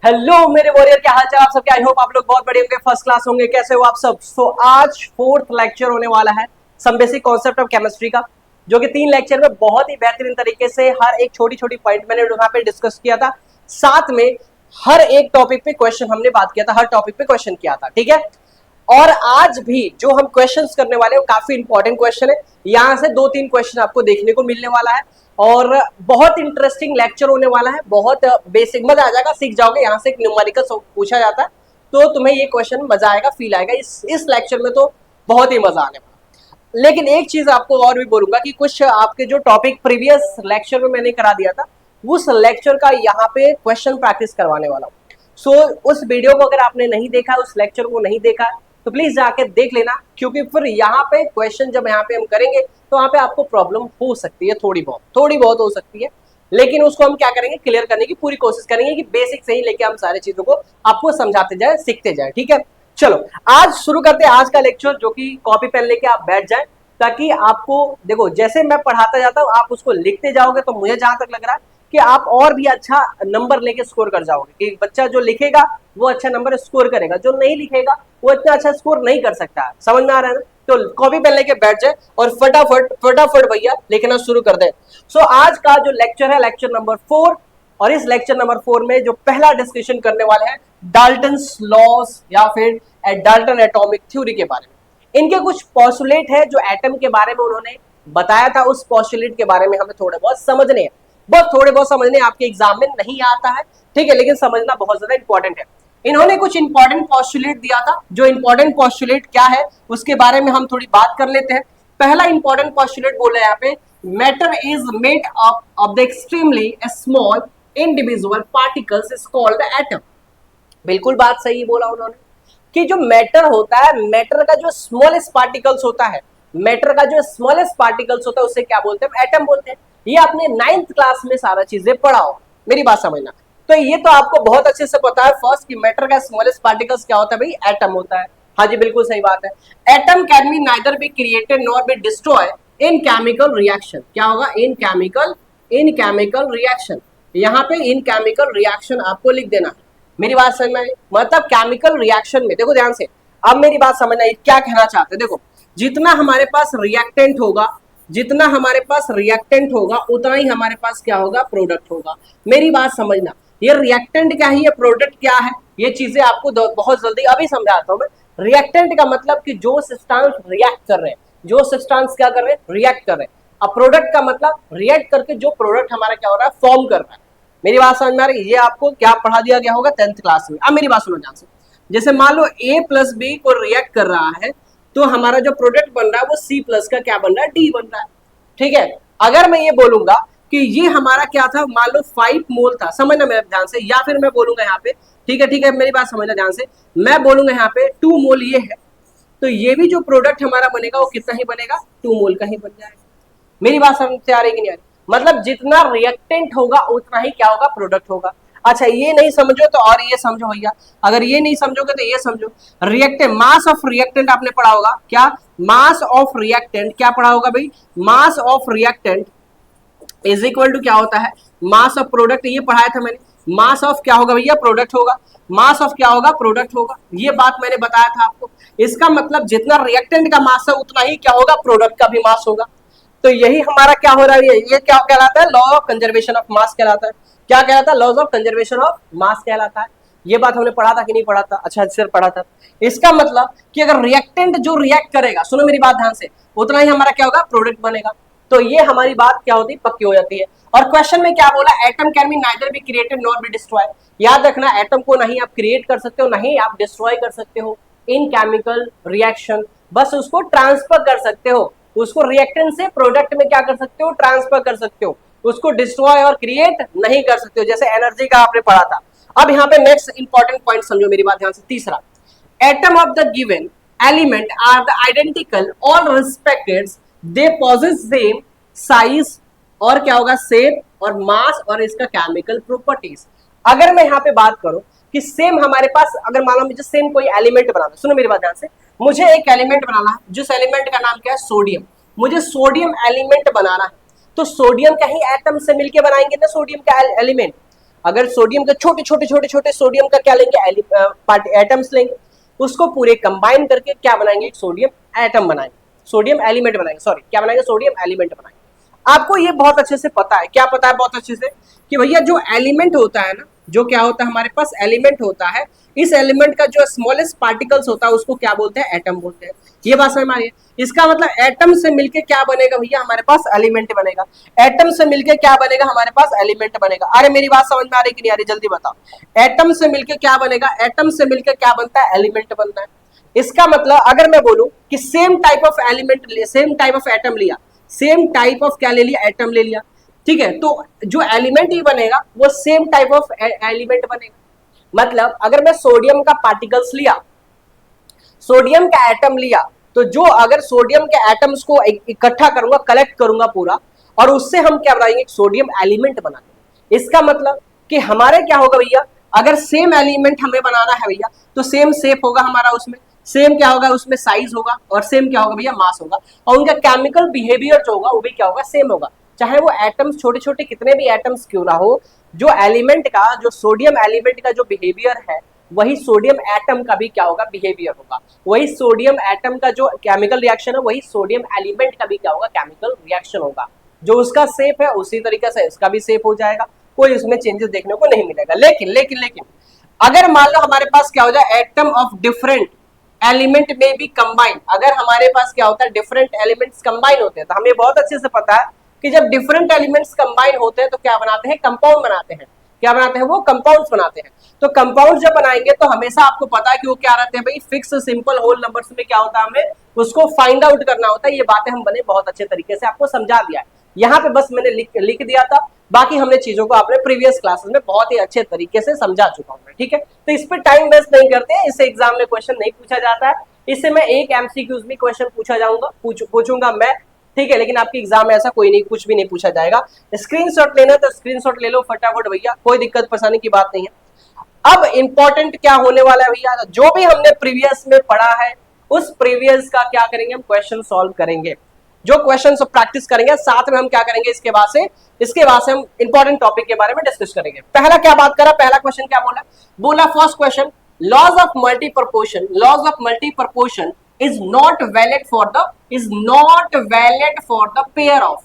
Hello मेरे warrior, क्या हाल चाल आप सबके। आई होप आप लोग बहुत बड़े होंगे, फर्स्ट क्लास होंगे। कैसे हो आप सब। आज फोर्थ लेक्चर होने वाला है some basic concept of chemistry का, जो कि 3 लेक्चर में बहुत ही बेहतरीन तरीके से हर एक छोटी छोटी पॉइंट मैंने वहां पे डिस्कस किया था। साथ में हर एक टॉपिक पे क्वेश्चन हमने बात किया था, हर टॉपिक पे क्वेश्चन किया था, ठीक है। और आज भी जो हम क्वेश्चंस करने वाले हैं वो काफी इंपॉर्टेंट क्वेश्चन है। यहां से 2-3 क्वेश्चन आपको देखने को मिलने वाला है और बहुत इंटरेस्टिंग लेक्चर होने वाला है। बहुत बेसिक, मजा आ जाएगा, सीख जाओगे। यहाँ से एक न्यूमेरिकल पूछा जाता है तो तुम्हें ये क्वेश्चन मजा आएगा, फील आएगा। इस लेक्चर में तो बहुत ही मजा आने वाला। लेकिन एक चीज आपको और भी बोलूंगा कि कुछ आपके जो टॉपिक प्रीवियस लेक्चर में मैंने करा दिया था, उस लेक्चर का यहाँ पे क्वेश्चन प्रैक्टिस करवाने वाला हूँ। उस वीडियो को अगर आपने नहीं देखा, उस लेक्चर को नहीं देखा, तो प्लीज जाके देख लेना, क्योंकि फिर यहाँ पे क्वेश्चन जब यहाँ पे हम करेंगे तो वहां पे आपको प्रॉब्लम हो सकती है, थोड़ी बहुत हो सकती है। लेकिन उसको हम क्या करेंगे, क्लियर करने की पूरी कोशिश करेंगे कि बेसिक से ही लेके हम सारी चीजों को आपको समझाते जाए, सीखते जाए, ठीक है। चलो आज शुरू करते हैं आज का लेक्चर, जो कि कॉपी पेन लेके आप बैठ जाए, ताकि आपको देखो जैसे मैं पढ़ाता जाता हूँ आप उसको लिखते जाओगे तो मुझे जहां तक लग रहा है कि आप और भी अच्छा नंबर लेके स्कोर कर जाओगे। कि बच्चा जो लिखेगा वो अच्छा नंबर स्कोर करेगा, जो नहीं लिखेगा वो इतना अच्छा स्कोर नहीं कर सकता। समझ में आ रहा है ना। तो कॉपी पेन लेके बैठ जाए और फटाफट भैया लिखना शुरू कर दे। आज का जो लेक्चर है लेक्चर नंबर 4, और इस लेक्चर नंबर 4 में जो पहला डिस्कशन करने वाले हैं डाल्टन्स लॉज या फिर डाल्टन एटॉमिक थ्योरी के बारे में। इनके कुछ पॉस्टुलेट है जो एटम के बारे में उन्होंने बताया था, उस पॉस्टुलेट के बारे में हमें थोड़े बहुत समझने हैं। बस थोड़े बहुत समझने, आपके एग्जाम में नहीं आता है, ठीक है, लेकिन समझना बहुत ज्यादा इंपॉर्टेंट है। इन्होंने कुछ इंपॉर्टेंट पॉस्टुलेट दिया था, जो इंपॉर्टेंट पॉस्टुलेट क्या है उसके बारे में हम थोड़ी बात कर लेते हैं। पहला इंपॉर्टेंट पॉस्टुलेट बोला है यहाँ पे, matter is made up of the extremely small individual particles is called the atom. बिल्कुल बात सही बोला उन्होंने कि जो मैटर होता है, मैटर का जो स्मॉलेस्ट पार्टिकल्स होता है, मैटर का जो स्मॉलेस्ट पार्टिकल्स होता है उसे क्या बोलते हैं, एटम बोलते हैं। ये आपने 9th क्लास में सारा चीजें पढ़ा हो, मेरी बात समझना। तो ये तो आपको बहुत अच्छे से पता है फर्स्ट कि मैटर का स्मॉलेस्ट पार्टिकल्स क्या होता है भाई, एटम होता है। हाँ जी बिल्कुल सही बात है। Atom can be neither be created nor be destroy in chemical reaction. क्या होगा, इन केमिकल रिएक्शन। यहाँ पे इन केमिकल रिएक्शन आपको लिख देना है। मेरी बात समझ में, मतलब केमिकल रिएक्शन में देखो ध्यान से। अब मेरी बात समझना, क्या कहना चाहते हैं देखो, जितना हमारे पास रिएक्टेंट होगा, जितना हमारे पास रिएक्टेंट होगा उतना ही हमारे पास क्या होगा, प्रोडक्ट होगा। मेरी बात समझना, ये रिएक्टेंट क्या है, ये प्रोडक्ट क्या है, ये चीजें आपको बहुत जल्दी अभी समझाता हूं मैं। रिएक्टेंट का मतलब कि जो सब्सटेंस रिएक्ट कर रहे हैं, जो सब्सटेंस क्या कर रहे हैं, रिएक्ट कर रहे हैं। अब प्रोडक्ट का मतलब रिएक्ट करके जो प्रोडक्ट हमारा क्या हो रहा है, फॉर्म कर रहा है। मेरी बात समझ में आ रही है। ये आपको क्या पढ़ा दिया गया होगा 10th क्लास में। अब मेरी बात सुनो ध्यान से। जैसे मान लो A प्लस बी को रिएक्ट कर रहा है, तो हमारा जो प्रोडक्ट बन रहा है वो C प्लस का क्या बन रहा है, D बन रहा है, ठीक है। अगर मैं ये बोलूंगा कि ये हमारा क्या था, मान लो 5 मोल था, समझना मेरे ध्यान से, या फिर मैं बोलूंगा यहाँ पे, ठीक है मेरी बात समझना ध्यान से, मैं बोलूंगा यहाँ पे 2 मोल ये है, तो ये भी जो प्रोडक्ट हमारा बनेगा वो कितना ही बनेगा, 2 मोल का ही बन जाएगा। मेरी बात समझ से आ रही कि नहीं आ रही। मतलब जितना रिएक्टेंट होगा उतना ही क्या होगा, प्रोडक्ट होगा। अच्छा ये नहीं समझो तो और ये समझो भैया, अगर ये नहीं समझोगे तो ये समझो। रिएक्टेंट, मास ऑफ रिएक्टेंट आपने पढ़ा होगा क्या, मास ऑफ रिएक्टेंट क्या पढ़ा होगा भाई, mass of reactant is equal to क्या होता है, मास ऑफ प्रोडक्ट। ये पढ़ाया था मैंने। मास ऑफ क्या होगा भैया, प्रोडक्ट होगा। मास ऑफ क्या होगा, प्रोडक्ट होगा। ये बात मैंने बताया था आपको। इसका मतलब जितना रिएक्टेंट का मास है उतना ही क्या होगा, प्रोडक्ट का भी मास होगा। तो यही हमारा क्या हो रहा है, ये क्या कहलाता है, law of conservation of mass कहलाता है। क्या कहलाता है, laws of conservation of mass कहलाता है। ये बात हमने पढ़ा था कि नहीं पढ़ा था, अच्छा सर पढ़ा था। इसका मतलब कि अगर रिएक्टेंट जो रिएक्ट करेगा, सुनो मेरी बात ध्यान से, उतना ही हमारा क्या होगा, प्रोडक्ट बनेगा। तो ये हमारी बात क्या होती है, पक्की हो जाती है। और क्वेश्चन में क्या बोला, atom can be neither be created nor be destroy. याद रखना, एटम को नहीं आप क्रिएट कर सकते हो, नहीं आप डिस्ट्रॉय कर सकते हो इन केमिकल रिएक्शन, बस उसको ट्रांसफर कर सकते हो। उसको रिएक्टेंट से प्रोडक्ट में क्या कर सकते हो, ट्रांसफर कर सकते हो। उसको डिस्ट्रॉय और क्रिएट नहीं कर सकते हो, जैसे एनर्जी का आपने पढ़ा था। अब यहाँ पे नेक्स्ट इंपॉर्टेंट पॉइंट समझो मेरी बात ध्यान से। तीसरा, atom of the given element are the identical all respected, they possess same size और क्या होगा, शेप और मास और इसका केमिकल प्रॉपर्टीज। अगर मैं यहाँ पे बात करूं कि सेम हमारे पास, अगर मान लो मुझे सेम कोई एलिमेंट बनाना, सुनो मेरी बात ध्यान से, मुझे एक एलिमेंट बनाना है, जिस एलिमेंट का नाम क्या है, सोडियम। मुझे सोडियम एलिमेंट बनाना है, तो सोडियम का ही एटम से मिलके बनाएंगे ना सोडियम का एलिमेंट। अगर सोडियम का छोटे छोटे छोटे छोटे सोडियम का क्या लेंगे, एटम्स लेंगे, उसको पूरे कंबाइन करके क्या बनाएंगे, एक सोडियम एटम बनाएंगे, सोडियम एलिमेंट बनाएंगे, सॉरी क्या बनाएंगे, सोडियम एलिमेंट बनाएंगे। आपको ये बहुत अच्छे से पता है, क्या पता है बहुत अच्छे से, कि भैया जो एलिमेंट होता है ना, जो क्या होता है हमारे पास एलिमेंट होता है, इस एलिमेंट का जो स्मॉलेस्ट पार्टिकल्स होता है उसको क्या बोलते हैं, एटम बोलते हैं। ये बात समझ में आ रही है? इसका मतलब एटम से मिलके क्या बनेगा भैया, हमारे पास एलिमेंट बनेगा। एटम से मिलके क्या बनेगा, हमारे पास एलिमेंट बनेगा। अरे मेरी बात समझ में आ रही कि नहीं आ रही, जल्दी बताओ। एटम से मिलके क्या बनेगा, एटम से मिलके क्या बनता है, एलिमेंट बनता है। इसका मतलब अगर मैं बोलूं कि same type of element, same type of atom लिया, सेम टाइप ऑफ क्या ले लिया, एटम ले लिया, ठीक है, तो जो एलिमेंट ही बनेगा वो सेम टाइप ऑफ एलिमेंट बनेगा। मतलब अगर मैं सोडियम का पार्टिकल्स लिया, सोडियम का एटम लिया, तो जो अगर सोडियम के एटम्स को इकट्ठा करूंगा, कलेक्ट करूंगा पूरा, और उससे हम क्या बनाएंगे, सोडियम एलिमेंट बना देंगे। इसका मतलब कि हमारे क्या होगा भैया, अगर सेम एलिमेंट हमें बनाना है भैया, तो सेम शेप होगा हमारा, उसमें सेम क्या होगा, उसमें साइज होगा, और सेम क्या होगा भैया, मास होगा, और उनका केमिकल बिहेवियर जो होगा वो भी क्या होगा, सेम होगा। चाहे वो एटम्स छोटे छोटे कितने भी एटम्स क्यों ना हो, जो एलिमेंट का, जो सोडियम एलिमेंट का जो बिहेवियर है, वही सोडियम एटम का भी क्या होगा, बिहेवियर होगा। वही सोडियम एटम का जो केमिकल रिएक्शन है, वही सोडियम एलिमेंट का भी क्या होगा, केमिकल रिएक्शन होगा। जो उसका शेप है उसी तरीके से इसका भी शेप हो जाएगा, कोई उसमें चेंजेस देखने को नहीं मिलेगा। लेकिन लेकिन लेकिन अगर मान लो हमारे पास क्या हो जाए, एटम ऑफ डिफरेंट एलिमेंट में भी कंबाइन, अगर हमारे पास क्या होता है, डिफरेंट एलिमेंट्स कंबाइन होते हैं, तो हमें बहुत अच्छे से पता है कि जब डिफरेंट एलिमेंट्स कंबाइन होते हैं तो क्या बनाते हैं, कंपाउंड बनाते हैं। क्या बनाते हैं, वो कंपाउंड्स बनाते हैं। तो कंपाउंड जब बनाएंगे तो हमेशा आपको पता है कि वो क्या रहते हैं भाई, फिक्स सिंपल होल नंबर्स में क्या होता है, हमें उसको फाइंड आउट करना होता है। ये बातें हम बने बहुत अच्छे तरीके से आपको समझा दिया है, यहाँ पे बस मैंने लिख दिया था, बाकी हमने चीजों को आपने प्रीवियस क्लासेस में बहुत ही अच्छे तरीके से समझा चुका हूं, ठीक है। तो इस पर टाइम वेस्ट नहीं करते हैं, इससे एग्जाम में क्वेश्चन नहीं पूछा जाता है, इससे मैं एक एमसीक्यूज भी क्वेश्चन पूछूंगा मैं, ठीक है, लेकिन आपके एग्जाम में ऐसा कोई नहीं, कुछ भी नहीं पूछा जाएगा। स्क्रीनशॉट लेना तो स्क्रीनशॉट ले लो फटाफट भैया, कोई दिक्कत परेशानी की बात नहीं है। अब इंपॉर्टेंट क्या होने वाला है भैया, जो भी हमने प्रीवियस में पढ़ा है उस प्रीवियस का क्या करेंगे, हम क्वेश्चन सॉल्व करेंगे। जो क्वेश्चन सब प्रैक्टिस करेंगे, साथ में हम क्या करेंगे, इसके बाद से हम इंपॉर्टेंट टॉपिक के बारे में डिस्कस करेंगे। पहला क्या बात करा, पहला क्वेश्चन क्या बोला first question, laws of multi proportion is not valid for the pair of,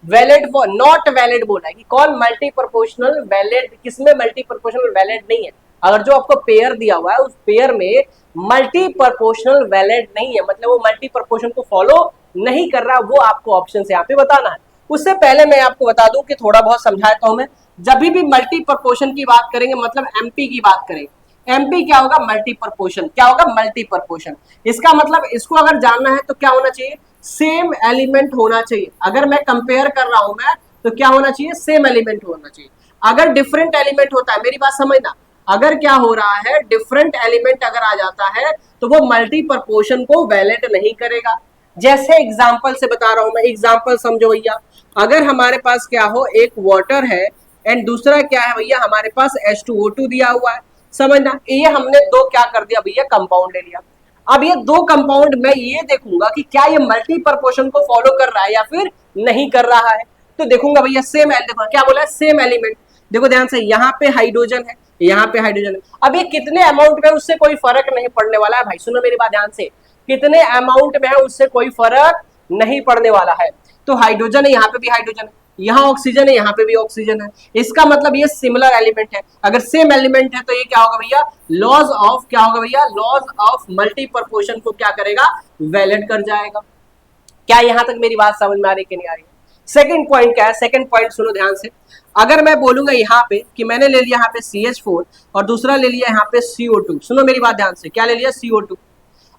valid for not valid बोला है कि कौन मल्टी प्रोपोर्शनल वैलिड, किसमें मल्टी प्रोपोर्शनल वैलिड नहीं है। अगर जो आपको पेयर दिया हुआ है उस पेयर में मल्टी प्रोपोर्शनल वैलिड नहीं है, मतलब वो मल्टी प्रोपोर्शन को फॉलो नहीं कर रहा, वो आपको ऑप्शन से यहाँ पे बताना है। उससे पहले मैं आपको बता दूं कि थोड़ा बहुत समझाता हूं मैं, जब भी मल्टी प्रोपोर्शन की बात करेंगे, मतलब एमपी की बात करेंगे, एमपी क्या होगा, मल्टी प्रोपोर्शन, क्या होगा, मल्टी प्रोपोर्शन। इसका मतलब इसको अगर जानना है तो क्या होना चाहिए, सेम एलिमेंट होना चाहिए। अगर मैं कंपेयर कर रहा हूं मैं, तो क्या होना चाहिए, सेम एलिमेंट होना चाहिए। अगर डिफरेंट एलिमेंट होता है, मेरी बात समझना, अगर क्या हो रहा है, डिफरेंट एलिमेंट अगर आ जाता है तो वो मल्टी प्रोपोर्शन को वैलिड नहीं करेगा। जैसे एग्जाम्पल से बता रहा हूं मैं, एग्जाम्पल समझो भैया, अगर हमारे पास क्या हो, एक वाटर है एंड दूसरा क्या है भैया, हमारे पास H2O2 दिया हुआ है, समझना, ये हमने दो क्या कर दिया भैया, कंपाउंड ले लिया। अब ये दो कंपाउंड मैं ये देखूंगा कि क्या ये मल्टी प्रोपोर्शन को फॉलो कर रहा है या फिर नहीं कर रहा है। तो देखूंगा भैया सेम, देखो क्या बोला है, सेम एलिमेंट। देखो ध्यान से, यहाँ पे हाइड्रोजन है, यहाँ पे हाइड्रोजन है। अब ये कितने अमाउंट में, उससे कोई फर्क नहीं पड़ने वाला है भाई, सुनो मेरी बात ध्यान से, कितने अमाउंट में है उससे कोई फर्क नहीं पड़ने वाला है। तो हाइड्रोजन है, यहाँ पे भी हाइड्रोजन है, यहाँ ऑक्सीजन है, यहाँ पे भी ऑक्सीजन है। इसका मतलब ये सिमिलर एलिमेंट है। अगर सेम एलिमेंट है तो ये क्या होगा भैया, लॉज ऑफ, क्या होगा भैया, लॉज ऑफ मल्टी प्रोपोर्शन को क्या करेगा, वैलिड कर जाएगा। क्या यहां तक मेरी बात समझ में आ रही कि नहीं आ रही? सेकंड पॉइंट क्या है, सेकंड पॉइंट सुनो ध्यान से। अगर मैं बोलूंगा यहाँ पे कि मैंने ले लिया यहाँ पे CH4 और दूसरा ले लिया यहाँ पे CO2, सुनो मेरी बात ध्यान से, क्या ले लिया, CO2,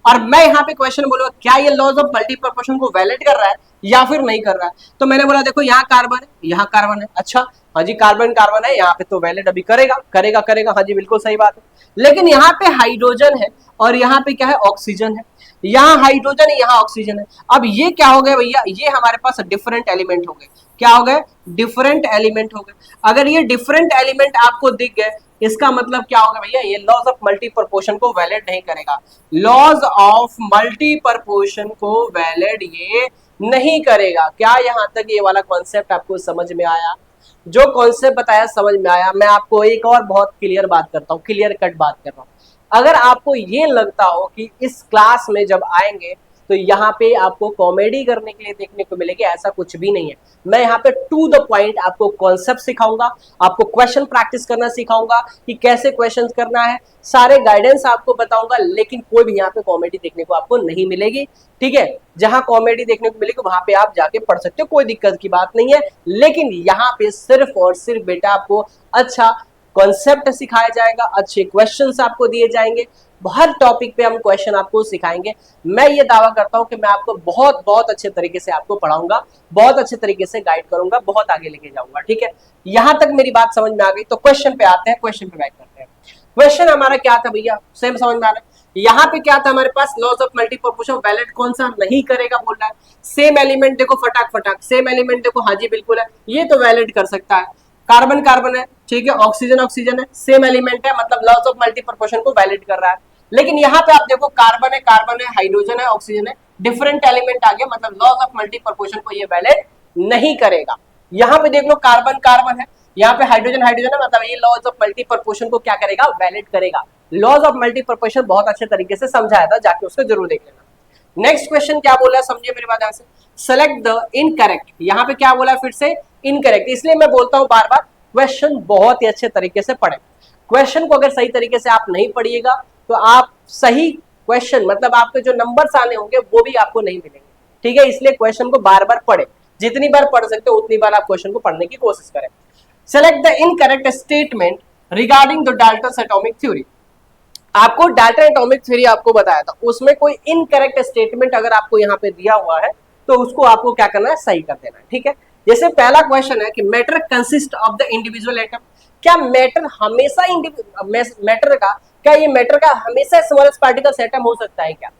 और मैं यहाँ पे क्वेश्चन बोलूंगा क्या ये लॉज ऑफ मल्टी प्रोपोर्शन को वैलिड कर रहा है या फिर नहीं कर रहा है। तो मैंने बोला देखो यहाँ कार्बन है, यहाँ कार्बन है, अच्छा हाँ जी, कार्बन कार्बन है, यहाँ पे तो वैलिड अभी करेगा करेगा करेगा, हाँ जी बिल्कुल सही बात है। लेकिन यहाँ पे हाइड्रोजन है और यहाँ पे क्या है, ऑक्सीजन है, यहाँ हाइड्रोजन है, यहाँ ऑक्सीजन है। अब ये क्या हो गया भैया, ये हमारे पास डिफरेंट एलिमेंट हो गए। क्या हो गए, डिफरेंट एलिमेंट हो गए। अगर ये डिफरेंट एलिमेंट आपको दिख गए, इसका मतलब क्या होगा भैया, ये लॉज ऑफ मल्टी प्रोपोर्शन को वैलिड नहीं करेगा। लॉज ऑफ मल्टी प्रोपोर्शन को वैलिड ये नहीं करेगा। क्या यहां तक ये वाला कॉन्सेप्ट आपको समझ में आया? जो कॉन्सेप्ट बताया समझ में आया? मैं आपको एक और बहुत क्लियर बात करता हूँ, क्लियर कट बात कर रहा हूँ। अगर आपको ये लगता हो कि इस क्लास में जब आएंगे तो यहाँ पे आपको कॉमेडी करने के लिए देखने को मिलेगी, ऐसा कुछ भी नहीं है। मैं यहाँ पे टू द पॉइंट आपको कॉन्सेप्ट सिखाऊंगा, आपको क्वेश्चन प्रैक्टिस करना सिखाऊंगा कि कैसे क्वेश्चन करना है, सारे गाइडेंस आपको बताऊंगा, लेकिन कोई भी यहाँ पे कॉमेडी देखने को आपको नहीं मिलेगी। ठीक है, जहां कॉमेडी देखने को मिलेगी वहां पे आप जाके पढ़ सकते हो, कोई दिक्कत की बात नहीं है। लेकिन यहाँ पे सिर्फ और सिर्फ बेटा आपको अच्छा कॉन्सेप्ट सिखाया जाएगा, अच्छे क्वेश्चंस आपको दिए जाएंगे, हर टॉपिक पे हम क्वेश्चन आपको सिखाएंगे। मैं ये दावा करता हूं कि मैं आपको बहुत बहुत अच्छे तरीके से आपको पढ़ाऊंगा, बहुत अच्छे तरीके से गाइड करूंगा, बहुत आगे लेके जाऊंगा। ठीक है, यहां तक मेरी बात समझ में आ गई, तो क्वेश्चन पे आते हैं, क्वेश्चन पे बात करते हैं। क्वेश्चन हमारा क्या था भैया, सेम समझ में आ रहा है? यहाँ पे क्या था हमारे पास, लॉज ऑफ मल्टीप्रोपोर्शन वैलिड कौन सा नहीं करेगा बोल रहा है। सेम एलिमेंट देखो, फटाक फटाक सेम एलिमेंट देखो, हाँ जी बिल्कुल है, ये तो वैलिड कर सकता है। कार्बन कार्बन है, ठीक है, ऑक्सीजन ऑक्सीजन है, सेम एलिमेंट है, मतलब लॉज ऑफ मल्टीप्रोपोर्शन को वैलिड कर रहा है। लेकिन यहाँ पे आप देखो कार्बन है, हाइड्रोजन है, ऑक्सीजन है, डिफरेंट एलिमेंट आ गया, मतलब लॉज ऑफ मल्टीप्रोपोर्शन को ये वैलिड नहीं करेगा। यहाँ पे देख लो कार्बन कार्बन है, यहाँ पे हाइड्रोजन हाइड्रोजन है, मतलब ये लॉज ऑफ मल्टीप्रोपोर्शन को क्या करेगा, वैलिड करेगा। लॉज ऑफ मल्टीप्रोपोर्शन बहुत अच्छे तरीके से समझाया था, जाके उसको जरूर देख लेना। नेक्स्ट क्वेश्चन क्या बोला है, समझिए मेरी बात। से सेलेक्ट द इनकरेक्ट, यहाँ पे क्या बोला है फिर से, इनकरेक्ट। इसलिए मैं बोलता हूं बार बार, क्वेश्चन बहुत ही अच्छे तरीके से पढ़े। क्वेश्चन को अगर सही तरीके से आप नहीं पढ़िएगा तो आप सही क्वेश्चन, मतलब आपके जो नंबर्स आने होंगे वो भी आपको नहीं मिलेंगे। ठीक है, इसलिए क्वेश्चन को बार बार पढ़े, जितनी बार पढ़ सकते हो उतनी बार आप क्वेश्चन को पढ़ने की कोशिश करें। Select the incorrect statement regarding the Dalton's atomic theory. आपको डाल्टन एटॉमिक थ्योरी आपको बताया था, उसमें कोई इनकरेक्ट स्टेटमेंट अगर आपको यहाँ पे दिया हुआ है तो उसको आपको क्या करना है, सही कर देना है। ठीक है, जैसे पहला क्वेश्चन है कि matter consist of the individual atom. क्या मैटर हमेशा मैटर का, क्या ये मैटर का हमेशा स्मॉलेस्ट पार्टिकल्स एटम हो सकता है क्या?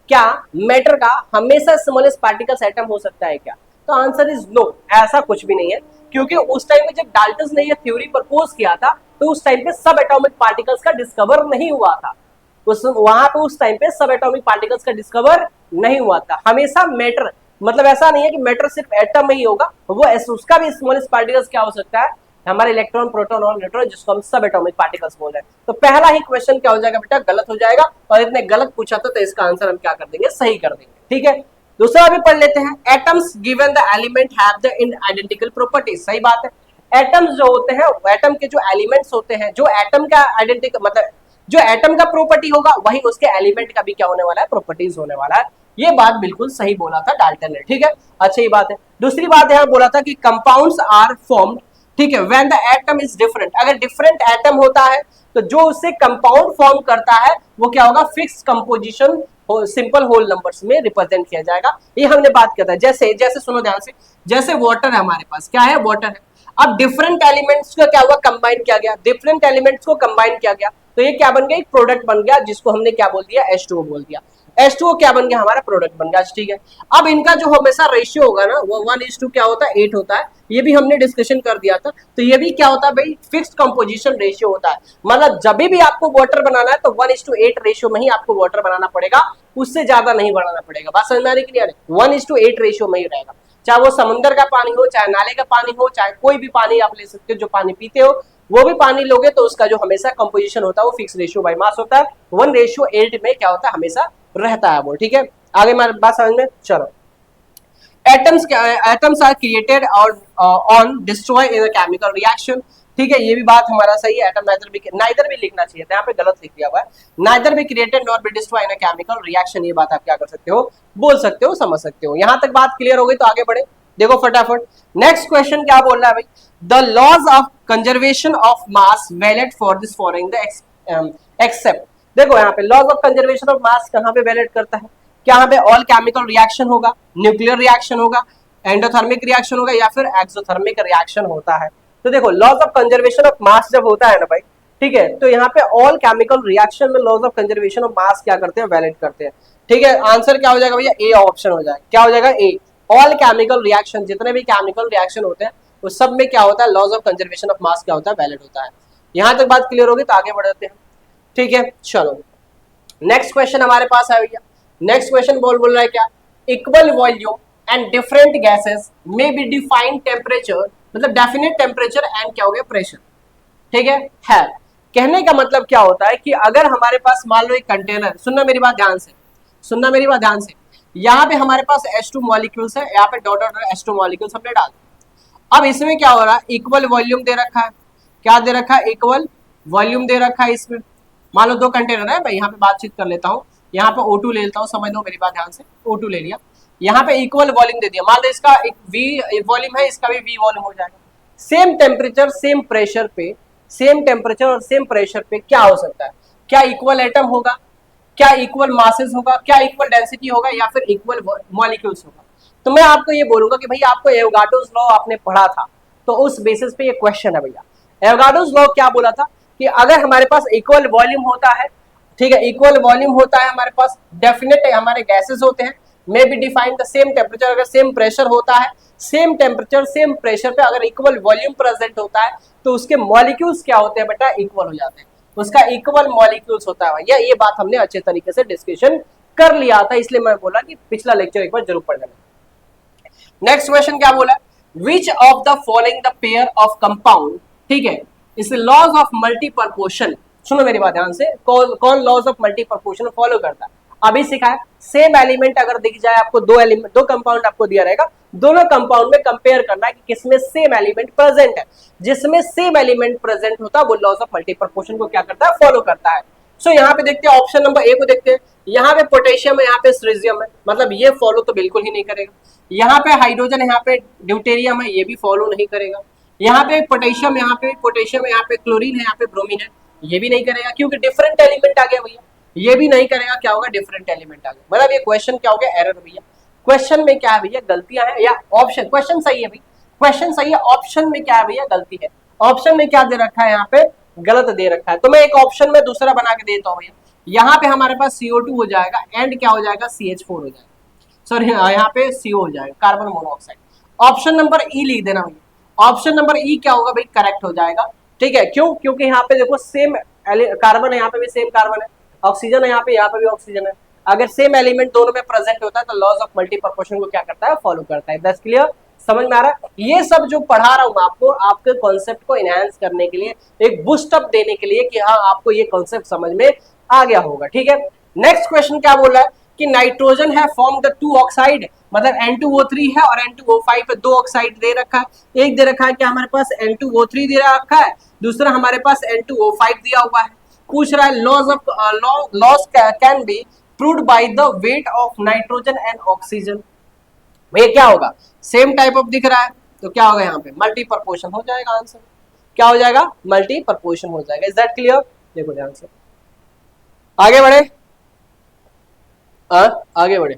क्या मैटर का हमेशा स्मॉलेस्ट पार्टिकल्स एटम हो सकता है क्या? तो आंसर इज नो, ऐसा कुछ भी नहीं है। क्योंकि उस टाइम में जब डाल्टन ने ये थ्योरी प्रपोज किया था तो उस टाइम पे सब एटॉमिक पार्टिकल्स का डिस्कवर नहीं हुआ था, वहां पे उस टाइम पे सब एटॉमिक पार्टिकल्स का डिस्कवर नहीं हुआ था। हमेशा मैटर, मतलब ऐसा नहीं है कि मैटर सिर्फ एटम में ही होगा, वो उसका भी स्मॉलेस्ट पार्टिकल्स क्या हो सकता है, हमारे इलेक्ट्रॉन प्रोटॉन और न्यूट्रॉन, जिसको हम सब एटॉमिक पार्टिकल्स बोल रहे हैं। तो पहला ही क्वेश्चन क्या हो जाएगा बेटा, गलत हो जाएगा, और इतने गलत पूछा था तो इसका आंसर हम क्या कर देंगे, सही कर देंगे। ठीक है, दूसरा भी पढ़ लेते हैं। Atoms given the element have the identical properties. सही बात है, एटम्स जो होते हैं, एटम के जो एलिमेंट्स होते हैं, जो एटम का आइडेंटिकल, मतलब जो एटम का प्रॉपर्टी होगा वही उसके एलिमेंट का भी क्या होने वाला है, प्रॉपर्टीज होने वाला है। ये बात बिल्कुल सही बोला था डाल्टन ने। ठीक है, अच्छा ये बात है। दूसरी बात यहाँ बोला था कि कंपाउंड्स आर फॉर्म्ड, ठीक है, when the atom is different. अगर डिफरेंट एटम होता है तो जो उससे कंपाउंड फॉर्म करता है वो क्या होगा, fix composition simple whole numbers में रिप्रेजेंट किया जाएगा। ये हमने बात किया था। जैसे जैसे सुनो ध्यान से, जैसे वाटर है हमारे पास, क्या है, वाटर है। अब डिफरेंट एलिमेंट्स को क्या हुआ, कंबाइन किया गया, डिफरेंट एलिमेंट्स को कंबाइन किया गया, तो ये क्या बन गया, एक प्रोडक्ट बन गया, जिसको हमने क्या बोल दिया, H2O बोल दिया। H2O क्या बन गया, हमारा प्रोडक्ट बन गया। ठीक है, अब इनका जो हमेशा रेशियो होगा ना, वो 1:2 क्या होता है, 8 होता है। ये भी हमने डिस्कशन कर दिया था। तो ये भी क्या होता है भाई, फिक्स्ड कंपोजिशन रेशियो होता है। मतलब जब भी आपको वाटर बनाना है तो 1:8 रेशियो में ही आपको वाटर बनाना पड़ेगा, उससे ज्यादा नहीं बनाना पड़ेगा। बात समझ में आ रही कि नहीं? 1:8 रेशियो में ही रहेगा, चाहे वो समुद्र का पानी हो, चाहे नाले का पानी हो, चाहे कोई भी पानी आप ले सकते हो, जो पानी पीते हो वो भी पानी लोगे तो उसका जो हमेशा कंपोजिशन होता है वो फिक्स रेशियो बाय मास होता है, 1:8 में क्या होता है, हमेशा रहता है वो। ठीक है, आगे हमारी बात समझ में, चलो। एटम्स आर क्रिएटेड और on destroy in a chemical reaction. ठीक है, ये भी बात हमारा सही है। एटम नाइदर भी लिखना चाहिए था, यहाँ पे गलत लिख दिया हुआ है, नाइदर भी created not be destroy in a chemical reaction. ये बात आप क्या कर सकते हो, बोल सकते हो, समझ सकते हो। यहां तक बात क्लियर हो गई, तो आगे बढ़े, देखो फटाफट। नेक्स्ट क्वेश्चन क्या बोल रहा है भाई, the laws of conservation of mass valid for this following the except. देखो यहाँ पे laws of conservation of mass कहाँ पे वैलिड करता है, क्या यहाँ पे ऑल केमिकल रिएक्शन होगा, न्यूक्लियर रिएक्शन होगा, एंडोथर्मिक रिएक्शन होगा, या फिर एक्सोथर्मिक रिएक्शन होता है। तो देखो laws of conservation of mass जब होता है ना भाई, ठीक है, तो यहाँ पे ऑल केमिकल रिएक्शन में laws of conservation of mass क्या करते हैं, वैलिड करते हैं। ठीक है, आंसर क्या हो जाएगा भैया, ए ऑप्शन हो जाएगा। क्या हो जाएगा, ए। ऑल केमिकल रिएक्शन, जितने भी केमिकल रिएक्शन होते हैं उस सब में क्या होता है, laws of conservation of mass क्या होता है, वैलिड होता है। यहां तक बात क्लियर होगी, तो आगे बढ़ते हैं। ठीक है, चलो नेक्स्ट क्वेश्चन हमारे पास है भैया। नेक्स्ट क्वेश्चन बोल रहा है क्या, equal volume and different gases may be defined temperature मतलब डेफिनेट टेम्परेचर एंड क्या हो गया प्रेशर, ठीक है। कहने का मतलब क्या होता है कि अगर हमारे पास मान लो एक कंटेनर, सुनना मेरी बात ध्यान से, सुनना मेरी बात ध्यान से, यहाँ पे हमारे पास H2 मॉलिक्यूल्स है, यहाँ पे डॉट डॉट H2 मॉलिक्यूल्स हमने डाल दिया। अब इसमें क्या हो रहा है, इक्वल वॉल्यूम दे रखा है, क्या दे रखा है, इक्वल वॉल्यूम दे रखा है इसमें। मान लो दो कंटेनर है, मैं यहाँ पे बातचीत कर लेता हूँ, यहाँ पे O2 ले लेता हूँ, समझ लो मेरी बात ध्यान से, O2 ले लिया, यहाँ पे इक्वल वॉल्यूम दे दिया, मान लो इसका एक V वॉल्यूम है, इसका भी V वॉल्यूम हो जाएगा। सेम टेम्परेचर सेम प्रेशर पे, सेम टेम्परेचर और सेम प्रेशर पे क्या हो सकता है, क्या इक्वल एटम होगा, क्या इक्वल मासेस होगा, क्या इक्वल डेंसिटी होगा, या फिर इक्वल मॉलिक्यूल्स होगा। तो मैं आपको ये बोलूंगा कि भाई आपको एवोगाड्रोस लॉ आपने पढ़ा था, तो उस बेसिस पे ये क्वेश्चन है भैया। एवोगाड्रोस लॉ क्या बोला था कि अगर हमारे पास इक्वल वॉल्यूम होता है, ठीक है, इक्वल वॉल्यूम होता है हमारे पास, डेफिनेट हमारे गैसेस होते हैं, may be define the same temperature, अगर सेम प्रेशर होता है, सेम टेम्परेचर सेम प्रेशर पे अगर इक्वल वॉल्यूम प्रेजेंट होता है, तो उसके मॉलिक्यूल्स क्या होते हैं बेटा, इक्वल हो जाते हैं, उसका इक्वल मॉलिक्यूल्स होता है भैया। ये बात हमने अच्छे तरीके से डिस्कशन कर लिया था, इसलिए मैं बोला कि पिछला लेक्चर एक बार जरूर पढ़ लेना। नेक्स्ट क्वेश्चन क्या बोला, which of the following the pair of compound, ठीक है, इस लॉज ऑफ मल्टीपर्पोर्शन, सुनो मेरी बात ध्यान से, कौन लॉज ऑफ मल्टीपर्पोर्शन फॉलो करता है, अभी सिखाया। सेम एलिमेंट अगर दिख जाए आपको, दो एलिमेंट, दो कंपाउंड आपको दिया रहेगा, दोनों कंपाउंड में कंपेयर करना है कि किसमें सेम एलिमेंट प्रेजेंट है, जिसमें सेम एलिमेंट प्रेजेंट होता है वो लॉज ऑफ मल्टीपर्पोर्शन को क्या करता है, फॉलो करता है। सो यहाँ पे देखते हैं ऑप्शन नंबर ए को देखते हैं, यहाँ पे पोटेशियम है, यहाँ पे सीरियम है, मतलब ये फॉलो तो बिल्कुल ही नहीं करेगा। यहाँ पे हाइड्रोजन, यहाँ पे ड्यूटेरियम है, ये भी फॉलो नहीं करेगा। यहाँ पे पोटेशियम, यहाँ पे पोटेशियम है, यहाँ पे क्लोरीन है, यहाँ पे ब्रोमीन है, ये भी नहीं करेगा क्योंकि डिफरेंट एलिमेंट आ गया भैया। ये भी नहीं करेगा, क्या होगा, डिफरेंट एलिमेंट आ गया, मतलब ये क्वेश्चन क्या हो गया, एरर भैया। क्वेश्चन में क्या है भैया, गलतियां हैं, या ऑप्शन, क्वेश्चन सही है भाई, क्वेश्चन सही है, ऑप्शन में क्या है भैया, गलती है। ऑप्शन में क्या दे रखा है, यहाँ पे गलत दे रखा है, तो मैं एक ऑप्शन में दूसरा बना के देता हूँ भैया। यहाँ पे हमारे पास CO2 हो जाएगा एंड क्या हो जाएगा, CH4 हो जाएगा, सॉरी यहाँ पे CO हो जाएगा, कार्बन मोनोऑक्साइड। ऑप्शन नंबर ई लिख देना भैया, ऑप्शन नंबर ई क्या होगा भाई, करेक्ट हो जाएगा, ठीक है। क्यों, क्योंकि यहाँ पे देखो सेम कार्बन है, यहाँ पे भी सेम कार्बन है, ऑक्सीजन है, यहाँ पे भी ऑक्सीजन है। अगर सेम एलिमेंट दोनों में प्रेजेंट होता है तो लॉज ऑफ मल्टीपर्पोर्शन को क्या करता है, फॉलो करता है। दैट्स क्लियर, समझ में आ रहा है। ये सब जो पढ़ा रहा हूं आपको, आपके कॉन्सेप्ट को एनहांस करने के लिए, एक बूस्ट अप देने के लिए कि हाँ आपको ये कॉन्सेप्ट समझ में आ गया होगा, ठीक है। नेक्स्ट क्वेश्चन क्या बोल रहा है कि नाइट्रोजन है फॉर्म द टू ऑक्साइड, मतलब N2O3 है और N2O5 पे दो ऑक्साइड दे रखा है। एक दे रखा है कि हमारे पास N2O3 दे रखा है, दूसरा हमारे पास N2O5 दिया हुआ है। पूछ रहा है loss can be proved by the weight of nitrogen and oxygen. भैया क्या होगा, सेम टाइप ऑफ दिख रहा है तो क्या होगा, यहाँ पे मल्टीपर्पोर्शन हो जाएगा, आंसर क्या हो जाएगा, मल्टीपर्पोर्शन हो जाएगा। इज दैट क्लियर, देखो ध्यान से, आगे बढ़े, आगे बढ़े,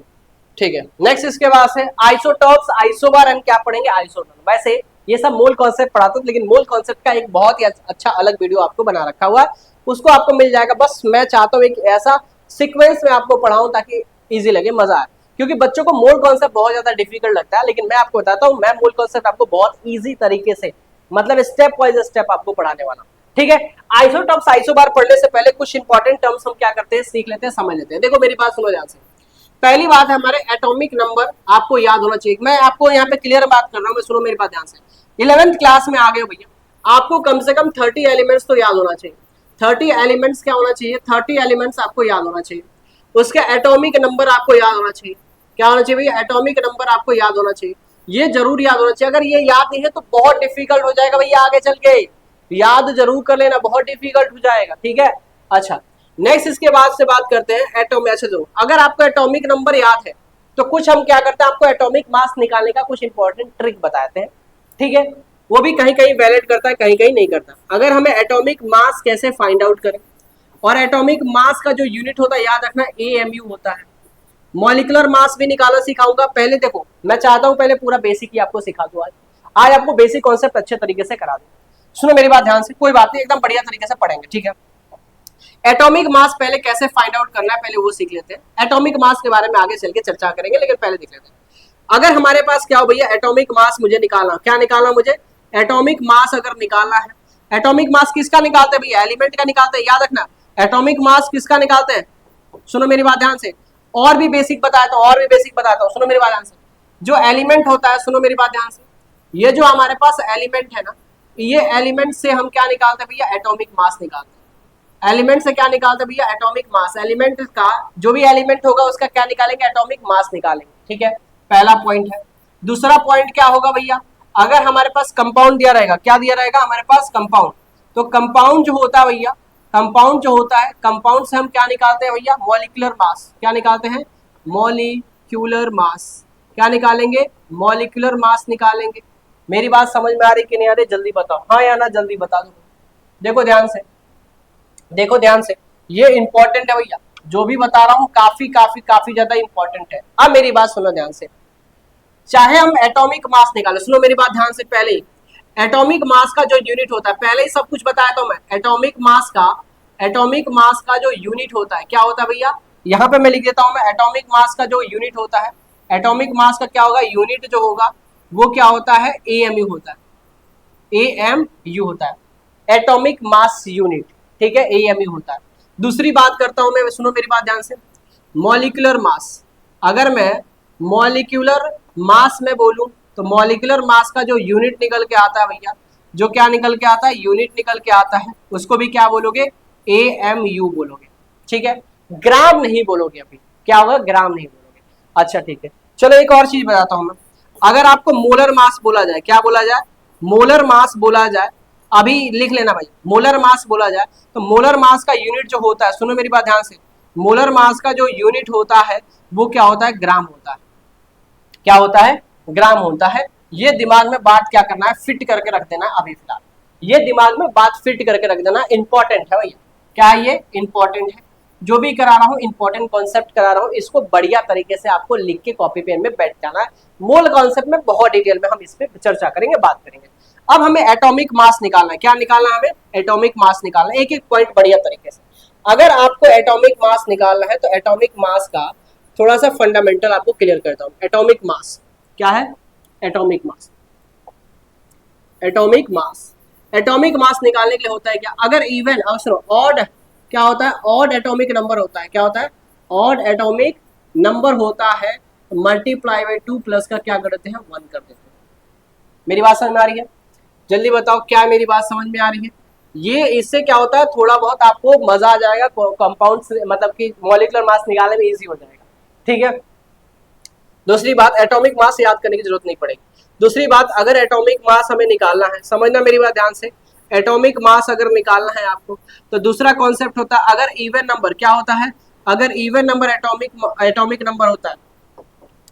ठीक है। नेक्स्ट इसके बाद से आइसोटॉप्स, आइसोबार एंड क्या पढ़ेंगे, आइसोटॉप। वैसे ये सब मोल कॉन्सेप्ट पढ़ाता हूं, लेकिन मोल कॉन्सेप्ट का एक बहुत ही अच्छा अलग वीडियो आपको बना रखा हुआ है, उसको आपको मिल जाएगा। बस मैं चाहता हूँ एक ऐसा सीक्वेंस में आपको पढ़ाऊं ताकि इजी लगे, मजा आए, क्योंकि बच्चों को मोल कॉन्सेप्ट बहुत ज्यादा डिफिकल्ट लगता है, लेकिन मैं आपको बताता हूँ, मैं मोल कॉन्सेप्ट आपको बहुत ईजी तरीके से, मतलब स्टेप वाइज स्टेप आपको पढ़ाने वाला, ठीक है। आइसोटॉप्स, आइसोबार पढ़ने से पहले कुछ इंपॉर्टेंट टर्म्स हम क्या करते हैं, सीख लेते हैं, समझ लेते हैं। देखो मेरी बात सुनो ध्यान से। पहली बात है हमारे एटॉमिक नंबर आपको याद होना चाहिए। मैं आपको यहाँ पे क्लियर बात कर रहा हूँ, मैं सुनो मेरी बात ध्यान से। 11th क्लास में आ गए भैया, आपको कम से कम 30 एलिमेंट्स तो याद होना चाहिए। 30 एलिमेंट्स क्या होना चाहिए, 30 एलिमेंट्स आपको याद होना चाहिए। उसके एटॉमिक नंबर आपको याद होना चाहिए। क्या होना चाहिए भैया, एटॉमिक नंबर आपको याद होना चाहिए, ये जरूर याद होना चाहिए। अगर ये याद नहीं है तो बहुत डिफिकल्ट हो जाएगा भैया, आगे चल के याद जरूर कर लेना, बहुत डिफिकल्ट हो जाएगा, ठीक है। अच्छा, नेक्स्ट इसके बाद से बात करते हैं एटॉम। अच्छा जो अगर आपको एटॉमिक नंबर याद है तो कुछ हम क्या करते हैं, आपको एटॉमिक मास निकालने का कुछ इंपॉर्टेंट ट्रिक बताते हैं, ठीक है। वो भी कहीं कहीं वैलिड करता है, कहीं कहीं नहीं करता। अगर हमें एटॉमिक मास कैसे फाइंड आउट करें, और एटॉमिक मास का जो यूनिट होता है याद रखना AMU होता है। मॉलिकुलर मास भी निकालना सिखाऊंगा। पहले देखो, मैं चाहता हूं पहले पूरा बेसिक ही आपको सिखा दूं। आज आपको बेसिक कॉन्सेप्ट अच्छे तरीके से करा दूं। सुनो मेरी बात ध्यान से, कोई बात नहीं, एकदम बढ़िया तरीके से पढ़ेंगे, ठीक है। एटॉमिक मास पहले कैसे फाइंड आउट करना है, पहले वो सीख लेते हैं। एटॉमिक मास के बारे में आगे चल के चर्चा करेंगे, लेकिन पहले देख लेते हैं। अगर हमारे पास क्या हो भैया, एटॉमिक मास मुझे निकालना, क्या निकालना मुझे, एटॉमिक मास अगर निकालना है। एटॉमिक मास किसका निकालते हैं भैया, एलिमेंट का निकालते हैं, याद रखना। एटॉमिक मास किसका निकालते हैं, सुनो मेरी बात ध्यान से। और भी बेसिक बताया था, और भी बेसिक बताता हूँ, सुनो मेरी बात ध्यान से। जो एलिमेंट होता है, सुनो मेरी बात ध्यान से, ये जो हमारे पास एलिमेंट है ना, ये एलिमेंट से हम क्या निकालते हैं भैया, एटॉमिक मास निकालते हैं। एलिमेंट से क्या निकालते हैं भैया, एटॉमिक मास। एलिमेंट का जो भी एलिमेंट होगा उसका क्या निकालेंगे, एटॉमिक मास निकालेंगे। ठीक है, पहला पॉइंट है। दूसरा पॉइंट क्या होगा भैया, अगर हमारे पास कंपाउंड दिया रहेगा, क्या दिया रहेगा हमारे पास, कंपाउंड, तो कंपाउंड जो होता है भैया, कंपाउंड जो होता है, कंपाउंड से हम क्या निकालते हैं भैया, मॉलिक्यूलर मास। क्या निकालते हैं, मॉलिक्यूलर मास। क्या निकालेंगे, मॉलिक्यूलर मास निकालेंगे। मेरी बात समझ में आ रही कि नहीं आ रही, जल्दी बताओ, हाँ या ना, जल्दी बता दो। देखो ध्यान से, देखो ध्यान से, ये इंपॉर्टेंट है भैया, जो भी बता रहा हूं काफी काफी काफी ज्यादा इंपॉर्टेंट है। अब मेरी बात सुनो ध्यान से, चाहे हम एटॉमिक मास निकालें, सुनो मेरी बात ध्यान से, पहले ही एटॉमिक मास का जो यूनिट होता है, पहले ही सब कुछ बताया तो मैं, एटॉमिक मास का जो यूनिट होता है क्या होता है भैया, यहां पे मैं लिख देता हूं मैं, एटॉमिक मास का जो यूनिट होता है, एटॉमिक मास का क्या होगा, यूनिट जो होगा वो क्या होता है, एएमयू होता है, एएमयू होता है, एटॉमिक मास यूनिट। ठीक है, एएमयू होता है। दूसरी बात करता हूं मैं, सुनो मेरी बात ध्यान से, मॉलिक्यूलर मास। अगर मैं मॉलिक्यूलर मास में बोलूं तो मॉलिक्यूलर मास का जो यूनिट निकल के आता है भैया, जो क्या निकल के आता है, यूनिट निकल के आता है, उसको भी क्या बोलोगे, एएमयू बोलोगे। ठीक है, ग्राम नहीं बोलोगे, अभी क्या होगा, ग्राम नहीं बोलोगे। अच्छा ठीक है, चलो एक और चीज बताता हूं मैं, अगर आपको मोलर मास बोला जाए, क्या बोला जाए, मोलर मास बोला जाए, अभी लिख लेना भाई, मोलर मास बोला जाए तो मोलर मास का यूनिट जो होता है, सुनो मेरी बात ध्यान से, मोलर मास का जो यूनिट होता है वो क्या होता है, ग्राम होता है। क्या होता है, ग्राम होता है। ये दिमाग में बात क्या करना है, फिट करके रख देना है अभी फिलहाल, ये दिमाग में बात फिट करके रख देना, इंपॉर्टेंट है भैया। क्या ये इंपॉर्टेंट है, जो भी करा रहा हूँ इंपॉर्टेंट कॉन्सेप्ट करा रहा हूँ, इसको बढ़िया तरीके से आपको लिख के कॉपी पेन में बैठ जाना है। मूल कॉन्सेप्ट में बहुत डिटेल में हम इस पे चर्चा करेंगे, बात करेंगे। अब हमें एटॉमिक मास निकालना है, क्या निकालना है हमें, एटॉमिक मास निकालना है, एक एक पॉइंट बढ़िया तरीके से। अगर आपको एटॉमिक मास निकालना है तो एटॉमिक मास का थोड़ा सा फंडामेंटल आपको क्लियर करता हूं। एटॉमिक मास क्या है, atomic mass, atomic mass, atomic mass निकालने के लिए होता है क्या, अगर इवन सुनो, ऑड क्या होता है, ऑड एटॉमिक नंबर होता है, क्या होता है, ऑड एटॉमिक नंबर होता है, मल्टीप्लाई बाय 2 प्लस का क्या कर देते हैं, 1 कर देते हैं। मेरी बात समझ में आ रही है, जल्दी बताओ, क्या मेरी बात समझ में आ रही है। ये इससे क्या होता है, थोड़ा बहुत आपको मजा आ जाएगा, कंपाउंड मतलब कि मॉलिक्यूलर मास निकालने में इजी हो जाएगा। ठीक है, दूसरी बात, एटॉमिक मास याद करने की जरूरत नहीं पड़ेगी। दूसरी बात, अगर एटॉमिक मास हमें निकालना है, समझना मेरी बात ध्यान से, एटॉमिक मास अगर निकालना है आपको तो दूसरा कॉन्सेप्ट होता है, अगर इवन नंबर क्या होता है, अगर इवन नंबर एटॉमिक नंबर होता है,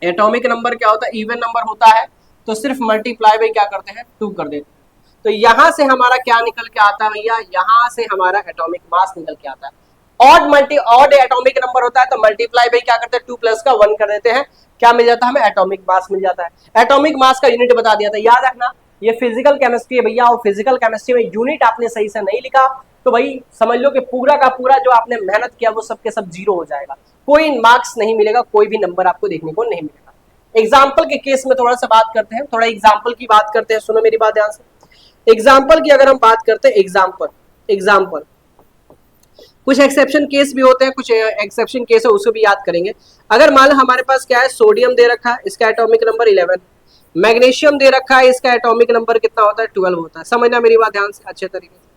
एटॉमिक नंबर क्या होता है, इवन नंबर होता है, तो सिर्फ मल्टीप्लाई बाई क्या करते हैं, 2 कर देते हैं। तो यहां से हमारा क्या निकल के आता है भैया, यहां से हमारा एटॉमिक मास निकल के आता है। ऑड एटॉमिक नंबर होता है तो मल्टीप्लाई बाई क्या करते हैं, 2 प्लस का 1 कर देते हैं, क्या मिल जाता है हमें, एटॉमिक मास मिल जाता है। एटॉमिक मास का यूनिट बता दिया था, याद रखना, ये फिजिकल केमिस्ट्री है भैया, और फिजिकल केमिस्ट्री में यूनिट आपने सही से नहीं लिखा तो भाई समझ लो कि पूरा का पूरा जो आपने मेहनत किया वो सब के सब जीरो हो जाएगा, कोई मार्क्स नहीं मिलेगा, कोई भी नंबर आपको देखने को नहीं मिलेगा। एग्जाम्पल के केस में थोड़ा सा बात करते हैं, थोड़ा एग्जाम्पल की बात करते हैं, सुनो मेरी बात ध्यान से। एग्जाम्पल की अगर हम बात करते हैं, एग्जाम्पल कुछ एक्सेप्शन केस भी होते हैं, कुछ एक्सेप्शन केस है उसको भी याद करेंगे। अगर मान लो हमारे पास क्या है, सोडियम दे रखा है, इसका एटॉमिक नंबर 11, मैग्नीशियम दे रखा है, इसका एटॉमिक नंबर कितना होता है, 12 होता है। समझना मेरी बात ध्यान से अच्छे तरीके से।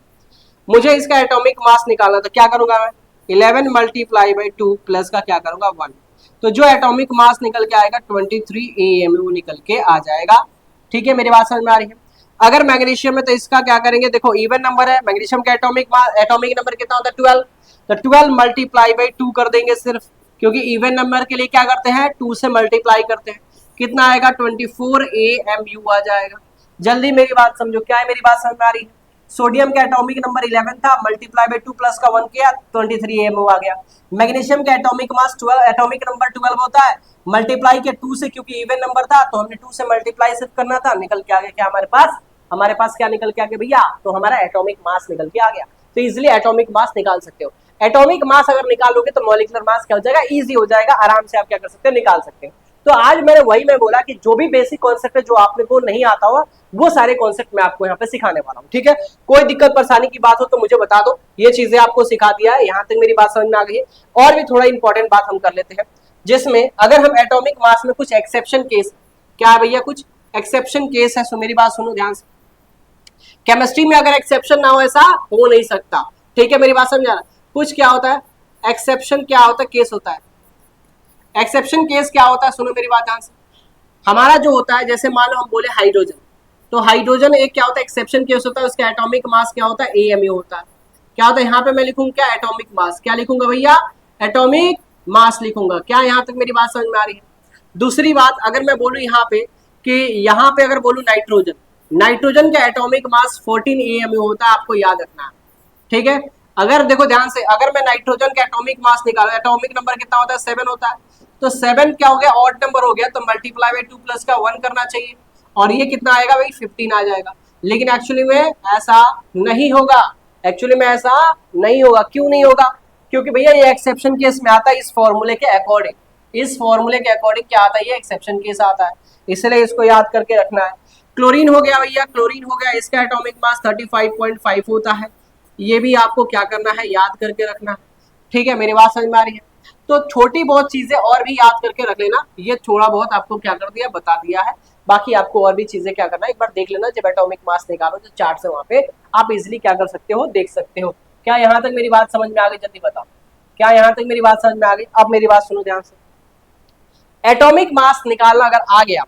मुझे इसका एटॉमिक मास निकालना, तो क्या करूंगा मैं, 11 मल्टीप्लाई बाई 2 प्लस का क्या करूंगा, 1, तो जो एटॉमिक मास निकल के आएगा 23 AMU निकल के आ जाएगा। ठीक है, मेरी बात समझ में आ रही है। अगर मैग्नीशियम है तो इसका क्या करेंगे, देखो इवन नंबर है, मैग्नीशियम का एटॉमिक नंबर कितना होता है, 12, तो 12 मल्टीप्लाई बाई 2 कर देंगे सिर्फ, क्योंकि इवन नंबर के लिए क्या करते हैं, 2 से मल्टीप्लाई करते हैं, कितना आएगा, 24 AMU आ जाएगा। जल्दी मेरी बात समझो, क्या है मेरी बात समझ में आ रही है। सोडियम का एटॉमिक नंबर 11 था, मल्टीप्लाई बाई 2 प्लस का 1 किया, 23 AMU आ गया। मैग्नीशियम का एटॉमिक मास 12, एटॉमिक नंबर 12 होता है, मल्टीप्लाई के 2 से, क्योंकि इवन नंबर था तो हमने 2 से मल्टीप्लाई सिर्फ करना था, निकल के आ गया क्या हमारे पास क्या निकल के आ गया भैया, तो हमारा एटॉमिक मास निकल के आ गया। तो इजिली एटॉमिक मास निकाल सकते हो। एटॉमिक मास अगर निकालोगे तो मॉलिक्यूलर मास क्या हो जाएगा, इजी हो जाएगा, आराम से आप क्या कर सकते हो, निकाल सकते हो। तो आज मैं बोला कि जो भी बेसिक कॉन्सेप्ट है जो आपने को नहीं आता हुआ, वो सारे कॉन्सेप्ट मैं आपको यहाँ पे सिखाने वाला हूँ। ठीक है, कोई दिक्कत परेशानी की बात हो तो मुझे बता दो, ये चीजें आपको सिखा दिया है, यहाँ तक मेरी बात समझ में आ गई है। और भी थोड़ा इंपॉर्टेंट बात हम कर लेते हैं, जिसमें अगर हम एटॉमिक मास में कुछ एक्सेप्शन केस, क्या है भैया, कुछ एक्सेप्शन केस है। सो मेरी बात सुनो ध्यान से, केमिस्ट्री में अगर एक्सेप्शन ना हो ऐसा हो नहीं सकता, ठीक है, मेरी बात समझा। कुछ क्या होता है एक्सेप्शन, क्या होता है केस होता है। एक्सेप्शन केस क्या होता है, सुनो मेरी बात ध्यान से। हमारा जो होता है, जैसे मान लो हम बोले हाइड्रोजन, तो हाइड्रोजन एक क्या होता है एक्सेप्शन केस होता है, उसका एटॉमिक मास क्या होता है AMU होता है। क्या होता है यहाँ पे मैं लिखूंगा क्या एटॉमिक मास, क्या लिखूंगा भैया एटॉमिक मास लिखूंगा। क्या यहाँ तक मेरी बात समझ में आ रही है। दूसरी बात अगर मैं बोलूं यहाँ पे कि यहाँ पे अगर बोलूं नाइट्रोजन, नाइट्रोजन का एटॉमिक मास 14 AMU होता है, आपको याद रखना है, ठीक है। अगर देखो ध्यान से, अगर मैं नाइट्रोजन का एटॉमिक मास निकालू, एटॉमिक नंबर कितना होता है 7 होता है, तो 7 क्या हो गया ऑड नंबर हो गया, तो मल्टीप्लाई बाय 2 प्लस का 1 करना चाहिए, और ये कितना आएगा भाई 15 आ जाएगा। लेकिन एक्चुअली में ऐसा नहीं होगा, एक्चुअली में ऐसा नहीं होगा। क्यों नहीं होगा, क्योंकि भैया ये एक्सेप्शन केस में आता है इस फॉर्मूले के अकॉर्डिंग, इस फॉर्मूले के अकॉर्डिंग क्या आता है ये एक्सेप्शन केस आता है, इसलिए इसको याद करके रखना है। क्लोरीन हो गया भैया, क्लोरीन हो गया, इसका एटॉमिक मास 35.5 होता है, ये भी आपको क्या करना है याद करके रखना है, ठीक है, मेरी बात समझ में आ रही है। तो छोटी बहुत चीजें और भी याद करके रख लेना, ये थोड़ा बहुत आपको क्या कर दिया बता दिया है, बाकी आपको और भी चीजें क्या करना है एक बार देख लेना, जब एटॉमिक मास निकालो जो चार्ट से वहां पे आप इजिली क्या कर सकते हो देख सकते हो। क्या यहाँ तक मेरी बात समझ में आ गई, जल्दी बताओ, क्या यहाँ तक मेरी बात समझ में आ गई। अब मेरी बात सुनो ध्यान से, एटॉमिक मास निकालना अगर आ गया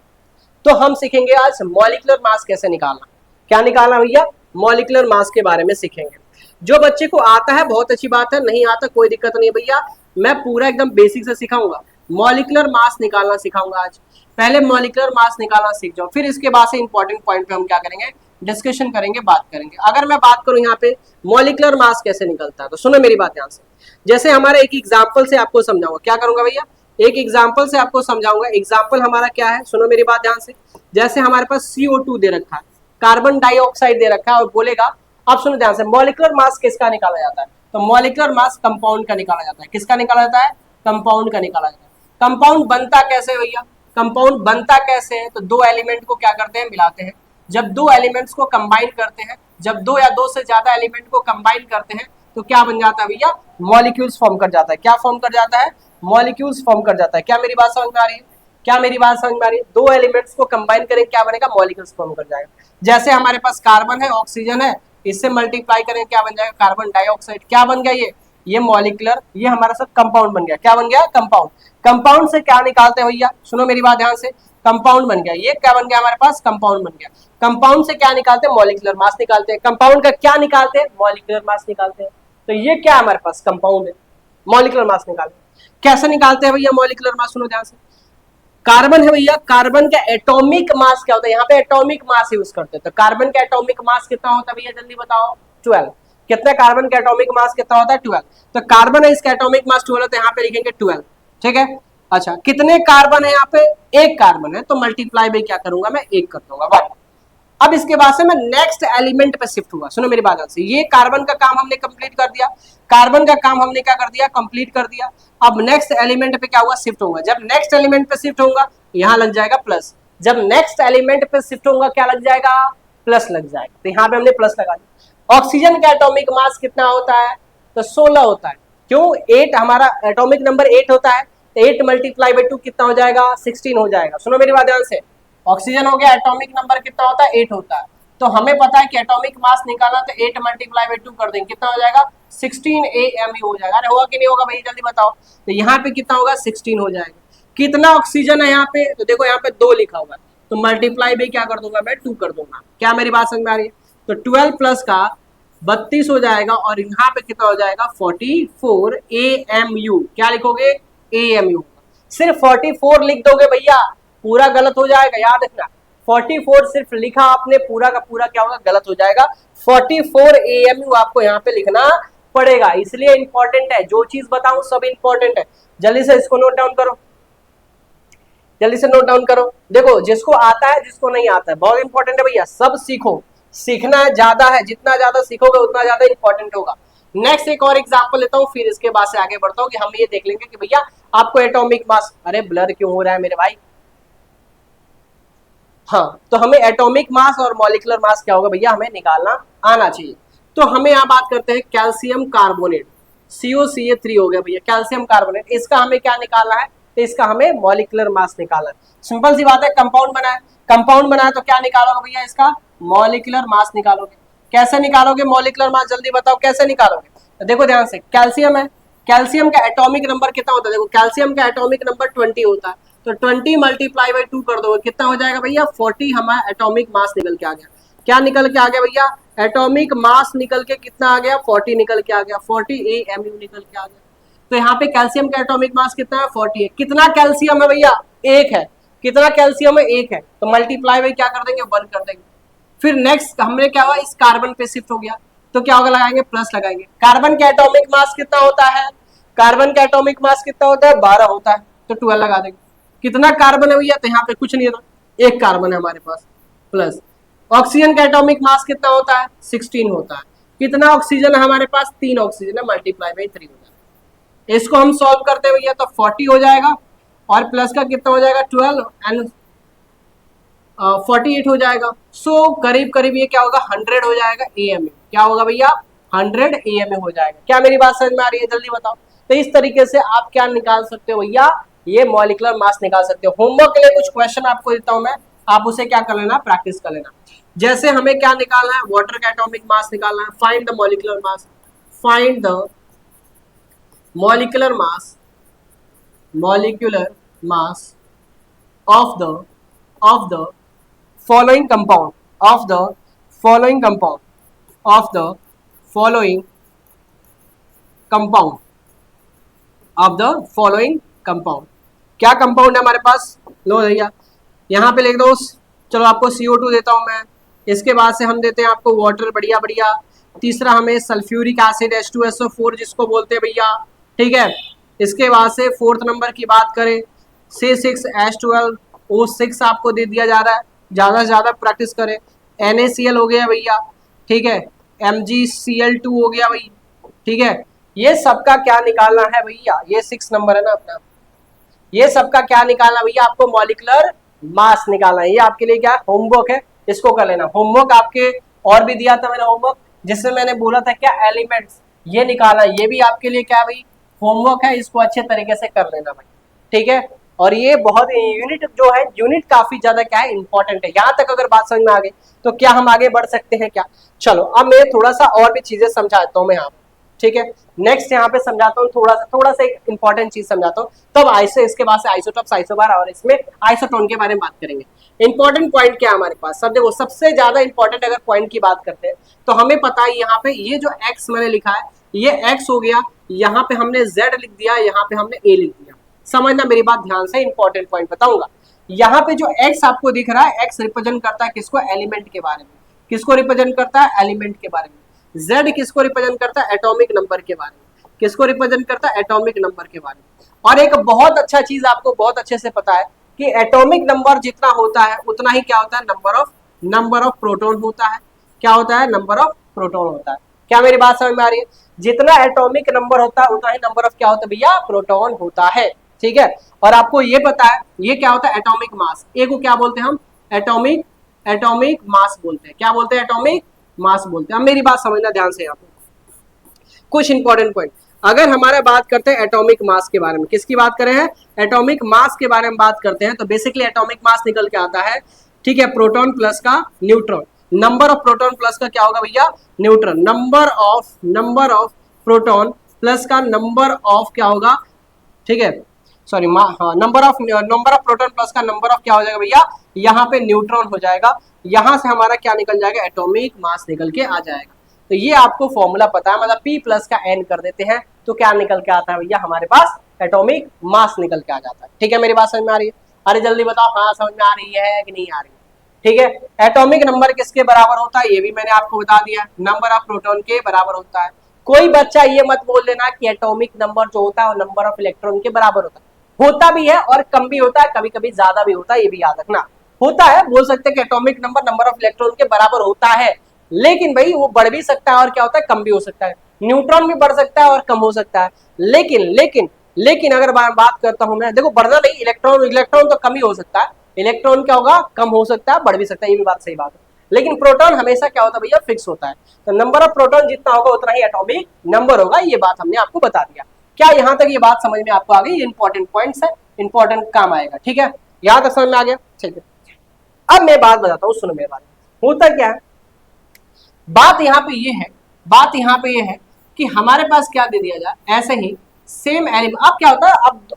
तो हम सीखेंगे आज मॉलिक्यूलर मास कैसे निकालना। क्या निकालना भैया, मॉलिक्यूलर मास के बारे में सीखेंगे। जो बच्चे को आता है बहुत अच्छी बात है, नहीं आता कोई दिक्कत नहीं है भैया, मैं पूरा एकदम बेसिक से सिखाऊंगा, मॉलिक्यूलर मास निकालना सिखाऊंगा आज। पहले मॉलिक्यूलर मास निकालना सीख जाओ, फिर इसके बाद से इंपॉर्टेंट पॉइंट पे हम क्या करेंगे डिस्कशन करेंगे, बात करेंगे। अगर मैं बात करूं यहाँ पे मॉलिक्यूलर मास कैसे निकलता है, तो सुनो मेरी बात ध्यान से। जैसे हमारे एक एग्जाम्पल से आपको समझाऊंगा, क्या करूंगा भैया एक एग्जाम्पल से आपको समझाऊंगा। एग्जाम्पल हमारा क्या है, सुनो मेरी बात ध्यान से। जैसे हमारे पास CO2 दे रखा है, कार्बन डाइऑक्साइड दे रखा है, और बोलेगा अब सुनो ध्यान से मॉलिक्यूलर मास किसका निकाला जाता है, तो मॉलिक्यूलर मास कंपाउंड का निकाला जाता है। किसका निकाला जाता है, कंपाउंड का निकाला जाता है। कंपाउंड बनता कैसे भैया, कंपाउंड बनता कैसे है, तो दो एलिमेंट को क्या करते हैं मिलाते हैं। जब दो एलिमेंट्स को कंबाइन करते हैं, जब दो या दो से ज्यादा एलिमेंट को कंबाइन करते हैं तो क्या बन जाता है भैया मॉलिक्यूल्स फॉर्म कर जाता है। क्या फॉर्म कर जाता है, मॉलिक्यूल्स फॉर्म कर जाता है। क्या मेरी बात समझ में आ रही है, क्या मेरी बात समझ में आ रही है। दो एलिमेंट्स को कंबाइन करें क्या बनेगा, मॉलिक्यूल्स फॉर्म कर जाएगा। जैसे हमारे पास कार्बन है ऑक्सीजन है, इससे मल्टीप्लाई करें क्या बन जाएगा, कार्बन डाइऑक्साइड। क्या बन गया ये मॉलिक्यूलर, ये हमारा सब कंपाउंड बन गया। क्या बन गया, कंपाउंड। कंपाउंड से क्या निकालते हैं भैया, सुनो मेरी बात ध्यान से, कंपाउंड बन गया। ये क्या बन गया हमारे पास, कंपाउंड बन गया। कंपाउंड से क्या निकालते हैं, मॉलिक्यूलर मास निकालते हैं। कंपाउंड का क्या निकालते हैं, मॉलिक्यूलर मास निकालते हैं। तो ये क्या हमारे पास कंपाउंड है, मॉलिक्यूलर मास निकालते हैं। कैसे निकालते हैं भैया मॉलिक्यूलर मास, सुनो ध्यान से। कार्बन है भैया, कार्बन का एटॉमिक मास क्या होता है, यहाँ पे एटॉमिक मास यूज करते हैं। तो कार्बन का एटॉमिक मास कितना होता है भैया जल्दी बताओ, 12। कितना कार्बन का एटॉमिक मास कितना होता है, 12। तो कार्बन है, इसका एटॉमिक मास 12 है, तो यहाँ पे लिखेंगे 12, ठीक है। अच्छा कितने कार्बन है यहाँ पे, एक कार्बन है, तो मल्टीप्लाई बाई क्या करूंगा मैं, एक कर दूंगा, 1। अब इसके बाद से मैं नेक्स्ट एलिमेंट पे शिफ्ट हुआ, सुनो मेरी बात से। ये कार्बन का काम हमने कंप्लीट कर दिया, कार्बन का काम हमने क्या कर दिया, कंप्लीट कर दिया। अब नेक्स्ट एलिमेंट पे क्या हुआ, शिफ्ट होगा। जब नेक्स्ट एलिमेंट पे शिफ्ट होगा यहाँ लग जाएगा प्लस। जब नेक्स्ट एलिमेंट पे शिफ्ट होगा क्या लग जाएगा, प्लस लग जाएगा। तो यहाँ पे हमने प्लस लगा दिया। ऑक्सीजन का एटॉमिक मास कितना होता है, तो 16 होता है। क्यों, 8 हमारा एटॉमिक नंबर 8 होता है, तो 8 मल्टीप्लाई बाई 2 कितना हो जाएगा, 16 हो जाएगा। सुनो मेरी बात ध्यान से, ऑक्सीजन हो गया, एटॉमिक नंबर कितना होता है, 8 होता है। तो हमें पता है कि एटॉमिक मास निकालना, तो 8 मल्टीप्लाई बाई 2 कर देंगे, कितना हो जाएगा, 16 AMU हो जाएगा। अरे होगा कि नहीं होगा भाई जल्दी बताओ। तो यहाँ पे कितना होगा, 16 हो जाएगा। कितना ऑक्सीजन है यहाँ पे, तो देखो यहाँ पे 2 लिखा हुआ है, तो मल्टीप्लाई बाई क्या कर दूंगा मैं, 2 कर दूंगा। क्या मेरी बात समझ में आ रही है। तो 12 प्लस का 32 हो जाएगा, और यहाँ पे कितना हो जाएगा, 44 AMU। क्या लिखोगे, AMU। सिर्फ 44 लिख दोगे भैया, पूरा गलत हो जाएगा, याद रखना। 44 सिर्फ लिखा आपने, पूरा का पूरा क्या होगा, गलत हो जाएगा। 44 AMU आपको यहाँ पे लिखना पड़ेगा, इसलिए इंपॉर्टेंट है। जो चीज बताऊं सब इंपॉर्टेंट है। जल्दी से इसको नोट डाउन करो, जल्दी से नोट डाउन करो। देखो जिसको आता है जिसको नहीं आता है, बहुत इंपॉर्टेंट है भैया, सब सीखो। सीखना ज्यादा है, जितना ज्यादा सीखोगे उतना ज्यादा इंपॉर्टेंट होगा। नेक्स्ट एक और एग्जांपल लेता हूँ, फिर इसके बाद से आगे बढ़ता हूँ कि हम ये देख लेंगे कि भैया आपको एटॉमिक मास, अरे ब्लर क्यों हो रहा है मेरे भाई। हाँ, तो हमें एटॉमिक मास और मॉलिक्यूलर मास क्या होगा भैया हमें निकालना आना चाहिए। तो हमें यहाँ बात करते हैं कैल्शियम कार्बोनेट, COCA3 हो गया भैया, कैल्शियम कार्बोनेट। इसका हमें क्या निकालना है, तो इसका हमें मॉलिक्यूलर मास निकालना है। सिंपल सी बात है, कंपाउंड बना है, कंपाउंड बनाया तो क्या निकालोगे भैया, इसका मॉलिक्यूलर मास निकालोगे। कैसे निकालोगे मॉलिक्यूलर मास, जल्दी बताओ कैसे निकालोगे। तो देखो ध्यान से, कैल्शियम है, कैल्शियम का एटॉमिक नंबर कितना होता है, देखो कैल्शियम का एटॉमिक नंबर 20 होता है, तो 20 मल्टीप्लाई बाई 2 कर दोगे, कितना हो जाएगा भैया 40, हमारा एटॉमिक मास निकल के आ गया। क्या निकल के आ गया भैया, एटॉमिक मास निकल के कितना आ गया, 40 निकल के आ गया, 40 AMU निकल के आ गया। तो यहाँ पे कैल्शियम का एटॉमिक मास कितना है, 40 है। कितना कैल्शियम है भैया, एक है। कितना कैल्शियम है, एक है, तो मल्टीप्लाई बाई क्या कर देंगे, 1 कर देंगे। फिर नेक्स्ट हमने क्या हुआ, इस कार्बन पे शिफ्ट हो गया, तो क्या होगा, लगाएंगे प्लस लगाएंगे। कार्बन का एटॉमिक मास कितना होता है, कार्बन का एटॉमिक मास कितना होता है, 12 होता है, तो 12 लगा देंगे। कितना कार्बन है भैया, तो यहाँ पे कुछ नहीं है, एक कार्बन है हमारे पास, प्लस। ऑक्सीजन का एटॉमिक मास कितना होता है, 16 होता है। कितना ऑक्सीजन है हमारे पास, 3 ऑक्सीजन है, मल्टीप्लाई बाई 3 हो जाएगा। इसको हम सॉल्व करते हैं भैया, तो 40 हो जाएगा, और प्लस का कितना हो जाएगा, 12 एंड 48 हो जाएगा। सो करीब करीब ये क्या होगा, 100 हो जाएगा AMU। क्या होगा भैया, 100 AMU हो जाएगा। क्या मेरी बात समझ में आ रही है, जल्दी बताओ। तो इस तरीके से आप क्या निकाल सकते हो भैया, ये मॉलिक्यूलर मास निकाल सकते हो। होमवर्क के लिए कुछ क्वेश्चन आपको देता हूं मैं, आप उसे क्या कर लेना, प्रैक्टिस कर लेना। जैसे हमें क्या निकालना है, वाटर का एटॉमिक मास निकालना है, find the molecular mass, find the molecular mass, molecular mass of the following compound, of the following compound, of the following compound, of the following compound। क्या कंपाउंड है हमारे पास, लो भैया यहाँ पे लिख दो। चलो आपको CO2 देता हूं मैं, इसके बाद से हम देते हैं आपको वाटर, बढ़िया बढ़िया। तीसरा हमें सल्फ्यूरिक एसिड H2SO4 जिसको बोलते हैं भैया, ठीक है। इसके बाद से फोर्थ नंबर की बात करें, C6H12O6 आपको दे दिया जा रहा है, ज़्यादा से ज़्यादा प्रैक्टिस करें। NaCl हो गया भैया, ठीक है। MgCl2 हो गया भाई, ठीक है। ये सबका क्या निकालना है भैया, ये 6 नंबर है ना अपना, ये सबका क्या निकालना भैया, आपको मॉलिक्यूलर मास निकालना है। ये आपके लिए क्या होमवर्क है, इसको कर लेना। होमवर्क आपके और भी दिया था मैंने होमवर्क, जिसमें मैंने बोला था क्या, एलिमेंट्स ये निकालना, ये भी आपके लिए क्या भाई होमवर्क है, इसको अच्छे तरीके से कर लेना भाई, ठीक है। और ये बहुत यूनिट जो है, यूनिट काफी ज्यादा क्या है, इंपॉर्टेंट है। यहाँ तक अगर बात समझ में आ गई तो क्या हम आगे बढ़ सकते हैं क्या। चलो अब मैं थोड़ा सा और भी चीजें समझाता हूँ मैं यहाँ, ठीक है। नेक्स्ट यहाँ पे समझाता हूँ, थोड़ा सा एक इंपॉर्टेंट चीज समझाता हूँ, तब इसके बाद से आइसोटॉप्स, आइसोबार और इसमें आइसोटोन के बारे में बात करेंगे। इंपॉर्टेंट पॉइंट क्या है हमारे पास, सब देखो सबसे ज्यादा इंपॉर्टेंट अगर पॉइंट की बात करते हैं तो हमें पता है यहाँ पे ये जो एक्स मैंने लिखा है, ये एक्स हो गया, यहाँ पे हमने जेड लिख दिया, यहाँ पे हमने ए लिख दिया। समझना मेरी बात ध्यान से, इंपॉर्टेंट पॉइंट बताऊंगा। यहाँ पे जो एक्स आपको दिख रहा है, एक्स रिप्रेजेंट करता है किसको, एलिमेंट के बारे में। किसको रिप्रेजेंट करता है, एलिमेंट के बारे में। जेड किसको रिप्रेजेंट करता है, एटॉमिक नंबर के बारे में। किसको रिप्रेजेंट करता है, एटॉमिक नंबर के बारे में। और एक बहुत अच्छा चीज आपको बहुत अच्छे से पता है कि एटॉमिक नंबर जितना होता है उतना ही क्या होता है, नंबर ऑफ प्रोटॉन होता है। क्या होता है, नंबर ऑफ प्रोटॉन होता है। क्या मेरी बात समझ में आ रही है, जितना एटॉमिक नंबर होता है उतना ही नंबर ऑफ क्या होता है भैया, प्रोटॉन होता है, ठीक है। और आपको ये पता है ये क्या होता है, एटॉमिक मास। ए को क्या बोलते हैं हम, एटॉमिक मास बोलते हैं। क्या बोलते हैं, एटॉमिक मास बोलते हैं। अब मेरी बात समझना ध्यान से, यहाँ पे कुछ इंपॉर्टेंट पॉइंट। अगर हमारा बात करते हैं एटॉमिक मास के बारे में, किसकी बात करें हैं, एटॉमिक मास के बारे में बात करते हैं, तो बेसिकली एटॉमिक मास निकल के आता है, ठीक है, प्रोटॉन प्लस का neutron. Number of proton plus का क्या होगा भैया, neutron. Number of proton plus का नंबर ऑफ क्या होगा, ठीक है, sorry number of proton plus का नंबर ऑफ क्या हो जाएगा भैया, यहाँ पे न्यूट्रॉन हो जाएगा। यहाँ से हमारा क्या निकल जाएगा, एटॉमिक मास निकल के आ जाएगा। तो ये आपको फॉर्मूला पता है, मतलब P प्लस का N कर देते हैं तो क्या निकल के आता है भैया, हमारे पास एटॉमिक मास निकल के आ जाता है। ठीक है, मेरी बात समझ में आ रही है, अरे जल्दी बताओ, हाँ समझ में आ रही है कि नहीं आ रही है। ठीक है, एटॉमिक नंबर किसके बराबर होता है, ये भी मैंने आपको बता दिया, नंबर ऑफ प्रोटॉन के बराबर होता है। कोई बच्चा ये मत बोल देना कि एटॉमिक नंबर जो होता है वो नंबर ऑफ इलेक्ट्रॉन के बराबर होता भी है और कम भी होता है, कभी कभी ज्यादा भी होता है, ये भी याद रखना। होता है, बोल सकते हैं कि atomic number number of electron के बराबर होता है, लेकिन भाई वो बढ़ भी सकता है और क्या होता है, कम भी हो सकता है। न्यूट्रॉन भी बढ़ सकता है और कम हो सकता है, लेकिन अगर बात करता हूं मैं, देखो बढ़ना नहीं, इलेक्ट्रॉन तो कम ही हो सकता है, इलेक्ट्रॉन क्या होगा, कम हो सकता है, बढ़ भी सकता है, ये भी बात सही बात है। लेकिन प्रोटॉन हमेशा क्या होता है भैया, फिक्स होता है। तो नंबर ऑफ प्रोटॉन जितना होगा उतना ही एटॉमिक नंबर होगा, ये बात हमने आपको बता दिया। क्या यहाँ तक ये बात समझ में आपको आ गई, इंपॉर्टेंट पॉइंट्स है, इंपॉर्टेंट काम आएगा। ठीक है, यहाँ तक समझ में आ गया, ठीक है। अब मैं बात बताता हूँ, सुनो मेरे बारे में। होता क्या है, बात यहाँ पे ये है, बात यहाँ पे ये है कि हमारे पास क्या दे दिया जाए, ऐसे ही सेम एलिमेंट। अब क्या होता है,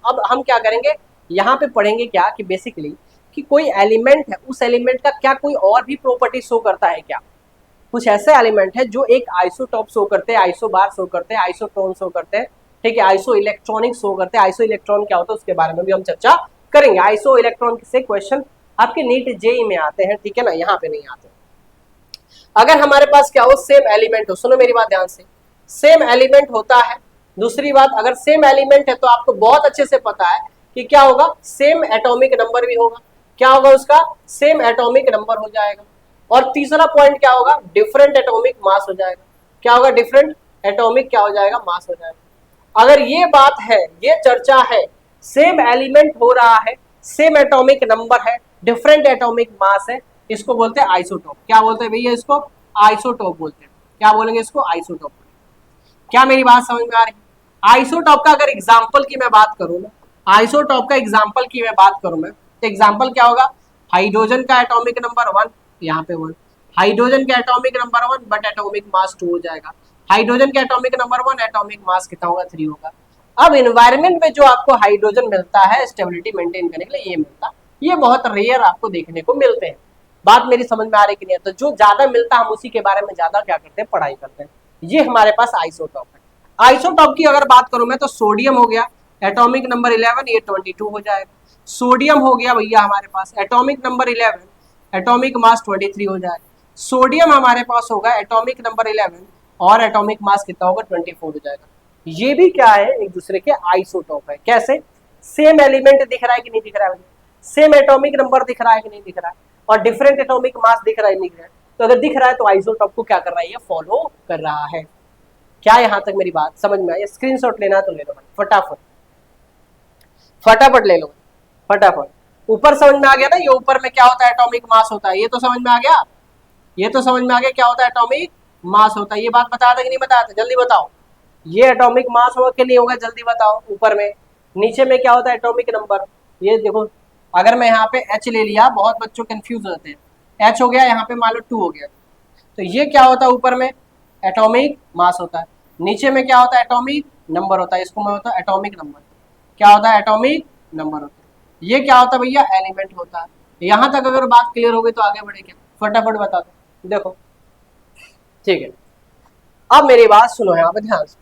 अब हम क्या करेंगे, यहाँ पे पढ़ेंगे क्या कि बेसिकली कि कोई एलिमेंट है, उस एलिमेंट का क्या कोई और भी प्रॉपर्टी शो करता है क्या। कुछ ऐसे एलिमेंट है जो एक आइसोटॉप शो करते हैं, आइसो बार शो करते हैं, आइसोटोन शो करते हैं, ठीक है, आइसो इलेक्ट्रॉनिक शो करते हैं। आइसो इलेक्ट्रॉन क्या होता है उसके बारे में भी हम चर्चा करेंगे। आइसो इलेक्ट्रॉन से क्वेश्चन आपके नीट जेई में आते हैं, ठीक है ना, यहाँ पे नहीं आते। अगर हमारे पास क्या हो, सेम एलिमेंट हो, सुनो मेरी बात ध्यान से, सेम एलिमेंट होता है। दूसरी बात, अगर सेम एलिमेंट है तो आपको बहुत अच्छे से पता है कि क्या होगा, सेम एटॉमिक नंबर भी होगा। क्या होगा उसका, सेम एटॉमिक नंबर हो जाएगा। और तीसरा पॉइंट क्या होगा, डिफरेंट एटॉमिक मास हो जाएगा। क्या होगा, डिफरेंट एटॉमिक क्या हो जाएगा, मास हो जाएगा। अगर ये बात है, ये चर्चा है, सेम एलिमेंट हो रहा है, सेम एटॉमिक नंबर है, डिफरेंट एटॉमिक मास है, इसको बोलते हैं आइसोटोप। क्या बोलते हैं भैया, इसको आइसोटोप बोलते हैं। क्या बोलेंगे इसको, आइसोटोप। क्या मेरी बात समझ में आ रही है। आइसोटोप का अगर एग्जांपल की मैं बात करूं ना, आइसोटोप का एग्जांपल की मैं बात करूं मैं, तो एग्जांपल क्या होगा, हाइड्रोजन का एटॉमिक नंबर 1, यहाँ पे 1, हाइड्रोजन का atomic number 1 but atomic mass 2 हो जाएगा। हाइड्रोजन का एटॉमिक नंबर 1, एटॉमिक मास कितना होगा, 3 होगा। अब इन्वायरमेंट में जो आपको हाइड्रोजन मिलता है स्टेबिलिटी मेंटेन करने के लिए, ये मिलता, ये बहुत रेयर आपको देखने को मिलते हैं। बात मेरी समझ में आ रही कि नहीं, तो जो ज्यादा मिलता है हम उसी के बारे में ज्यादा क्या करते हैं, पढ़ाई करते हैं। ये हमारे पास आइसोटॉप है। आइसोटॉप की अगर बात करूं मैं, तो सोडियम हो गया एटॉमिक नंबर 11, ये 22 हो जाएगा। सोडियम हो गया भैया हमारे पास एटॉमिक नंबर 11, एटॉमिक मास 23 हो जाएगा। सोडियम हमारे पास होगा एटॉमिक नंबर 11 और एटॉमिक मास कितना होगा, 24 हो जाएगा। ये भी क्या है, एक दूसरे के आइसोटॉप है। कैसे, सेम एलिमेंट दिख रहा है कि नहीं दिख रहा है, सेम एटॉमिक नंबर दिख रहा है कि नहीं दिख रहा है, और डिफरेंट एटॉमिक मास दिख रहा है नहीं दिख रहा है। तो अगर दिख रहा है तो आइसोटॉप को क्या कर रहा है, ये फॉलो कर रहा है। क्या यहां तक मेरी बात समझ में आई। स्क्रीनशॉट लेना तो ले लो फटाफट, फटाफट ले लो फटाफट। ऊपर समझ में आ गया ना, ये ऊपर में क्या होता है, एटॉमिक मास होता है, ये तो समझ में आ गया, ये तो समझ में आ गया क्या होता है, एटॉमिक मास होता है। ये बात बता था कि नहीं बताया था, जल्दी बताओ। ये एटॉमिक मास होगा कि नहीं होगा, जल्दी बताओ। ऊपर में, नीचे में क्या होता है, एटॉमिक नंबर। ये देखो, अगर मैं यहाँ पे H ले लिया, बहुत बच्चों कंफ्यूज होते हैं, H हो गया, यहाँ पे मान लो 2 हो गया, तो ये क्या होता है, ऊपर में एटॉमिक मास होता है, नीचे में क्या होता है, एटॉमिक नंबर होता है। इसको मैं होता है एटॉमिक नंबर, क्या होता है, एटॉमिक नंबर होता है। ये क्या होता है भैया, एलिमेंट होता है। यहाँ तक अगर बात क्लियर हो गई तो आगे बढ़े क्या, फटाफट बता दो। देखो ठीक है, अब मेरी बात सुनो यहाँ पे ध्यान से।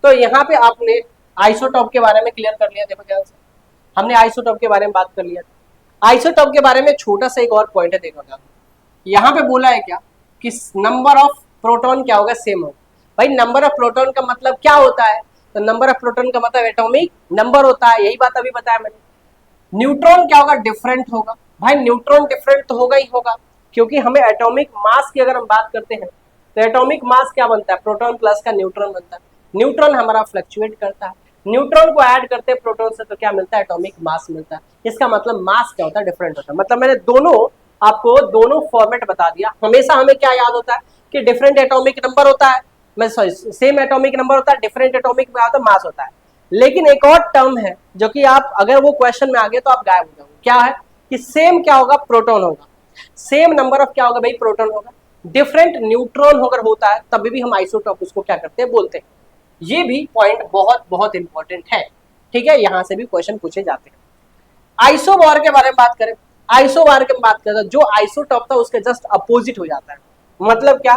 तो यहाँ पे आपने आइसोटॉप के बारे में क्लियर कर लिया, देखो ध्यान से, हमने आइसोटॉप के बारे में बात कर लिया। आइसोटॉप के बारे में छोटा सा एक और पॉइंट है, देखो ध्यान। यहाँ पे बोला है क्या कि नंबर ऑफ प्रोटॉन क्या होगा, सेम होगा। भाई नंबर ऑफ प्रोटॉन का मतलब क्या होता है, तो नंबर ऑफ प्रोटॉन का मतलब एटॉमिक नंबर होता है, यही बात अभी बताया मैंने। न्यूट्रॉन क्या होगा, डिफरेंट होगा। भाई न्यूट्रॉन डिफरेंट तो होगा ही होगा, क्योंकि हमें एटॉमिक मास की अगर हम बात करते हैं तो एटॉमिक मास क्या बनता है, प्रोटॉन प्लस का न्यूट्रॉन बनता है। न्यूट्रॉन हमारा फ्लक्चुएट करता है, न्यूट्रॉन को ऐड करते हैं प्रोटॉन से तो क्या मिलता है, एटॉमिक मास मिलता है। इसका मतलब मास क्या होता है, डिफरेंट होता है। मतलब मैंने दोनों आपको दोनों फॉर्मेट बता दिया। हमेशा हमें क्या याद होता है कि डिफरेंट एटॉमिक नंबर होता है, मैं सॉरी सेम एटॉमिक नंबर होता है, डिफरेंट एटॉमिक मास होता है। लेकिन एक और टर्म है जो कि आप अगर वो क्वेश्चन में आ गए तो आप गायब हो जाओगे। क्या है कि सेम क्या होगा, प्रोटॉन होगा, सेम नंबर ऑफ क्या होगा भाई, प्रोटॉन होगा। डिफरेंट न्यूट्रॉन अगर होता है तभी भी हम आइसोटॉप उसको क्या करते हैं, बोलते हैं। ये भी पॉइंट बहुत बहुत इंपॉर्टेंट है, ठीक है, यहां से भी क्वेश्चन पूछे जाते हैं। आइसोबार के बारे में बात करें, आइसोबार के बात करें, जो आइसोटॉप था उसके जस्ट अपोजिट हो जाता है। मतलब क्या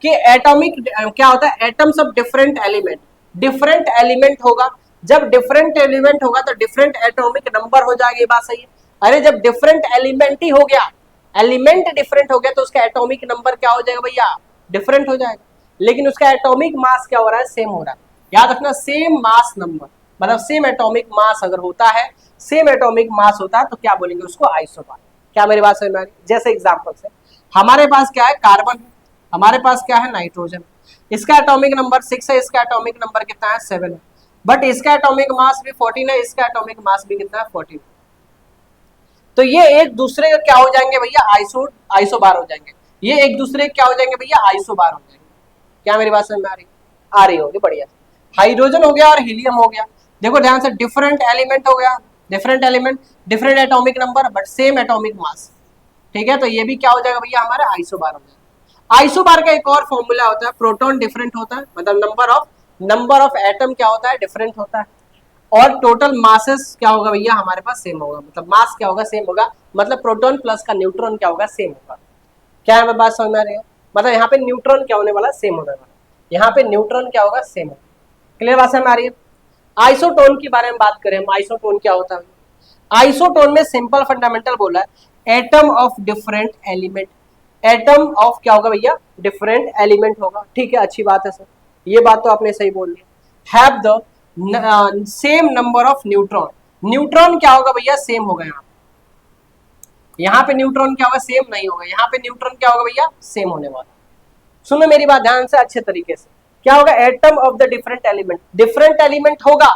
कि एटॉमिक क्या होता है, atoms of different element, different element होगा। जब डिफरेंट एलिमेंट होगा तो डिफरेंट एटॉमिक नंबर हो जाएगा, ये बात सही है। अरे जब डिफरेंट एलिमेंट ही हो गया, एलिमेंट डिफरेंट हो गया तो उसका एटॉमिक नंबर क्या हो जाएगा भैया, डिफरेंट हो जाएगा। लेकिन उसका एटॉमिक मास क्या हो रहा है, सेम हो रहा है। याद रखना, सेम मास नंबर मतलब सेम एटॉमिक मास अगर होता है, सेम एटॉमिक मास होता है तो क्या बोलेंगे उसको, आइसोबार। क्या मेरी बात समझ में आ रही है। जैसे एग्जांपल से हमारे पास क्या है, कार्बन है, हमारे पास क्या है, नाइट्रोजन। इसका एटॉमिक नंबर 6 है, इसका एटॉमिक नंबर कितना है, 7 है। बट इसका एटॉमिक मास भी 14 है, इसका एटॉमिक मास भी कितना है, 14। तो ये एक दूसरे का क्या हो जाएंगे भैया, आइसोबार हो जाएंगे। ये एक दूसरे क्या हो जाएंगे भैया, आइसोबार हो जाएंगे। क्या मेरी बात समझ में आ रही होगी, बढ़िया। हाइड्रोजन हो गया और हीलियम हो गया। देखो ध्यान से, डिफरेंट एलिमेंट हो गया, different element, different atomic number but same atomic mass, ठीक है, तो ये भी क्या हो जाएगा भैया हमारा आइसोबार हो जाएगा। आइसोबार का एक और फॉर्मूला होता है, प्रोटॉन डिफरेंट होता है, मतलब नंबर ऑफ एटम क्या होता है, डिफरेंट होता है, और टोटल मासेस क्या होगा भैया हमारे पास सेम होगा, मतलब मास क्या होगा, सेम होगा, मतलब प्रोटॉन प्लस का न्यूट्रॉन क्या होगा, सेम होगा। क्या है बात समझ में आ रही है, मतलब यहाँ पे न्यूट्रॉन क्या होने वाला, सेम होने वाला, यहाँ पे न्यूट्रॉन क्या होगा, सेम होगा। क्लियर बात समझ में आ रही है। आइसोटोन के बारे में बात करें हम, आइसोटोन क्या होता है, आइसोटोन में सिंपल फंडामेंटल बोला है, atom of different element, atom of क्या होगा भैया, डिफरेंट एलिमेंट होगा। ठीक है, अच्छी बात है सर, ये बात तो आपने सही बोल दी। Have the same number of neutron, neutron क्या होगा भैया, सेम होगा। यहाँ पे न्यूट्रॉन क्या होगा, सेम नहीं होगा, यहाँ पे न्यूट्रॉन क्या होगा भैया, सेम होने वाला। सुनो मेरी बात ध्यान से अच्छे तरीके से, क्या होगा, atom of the different element, different element होगा,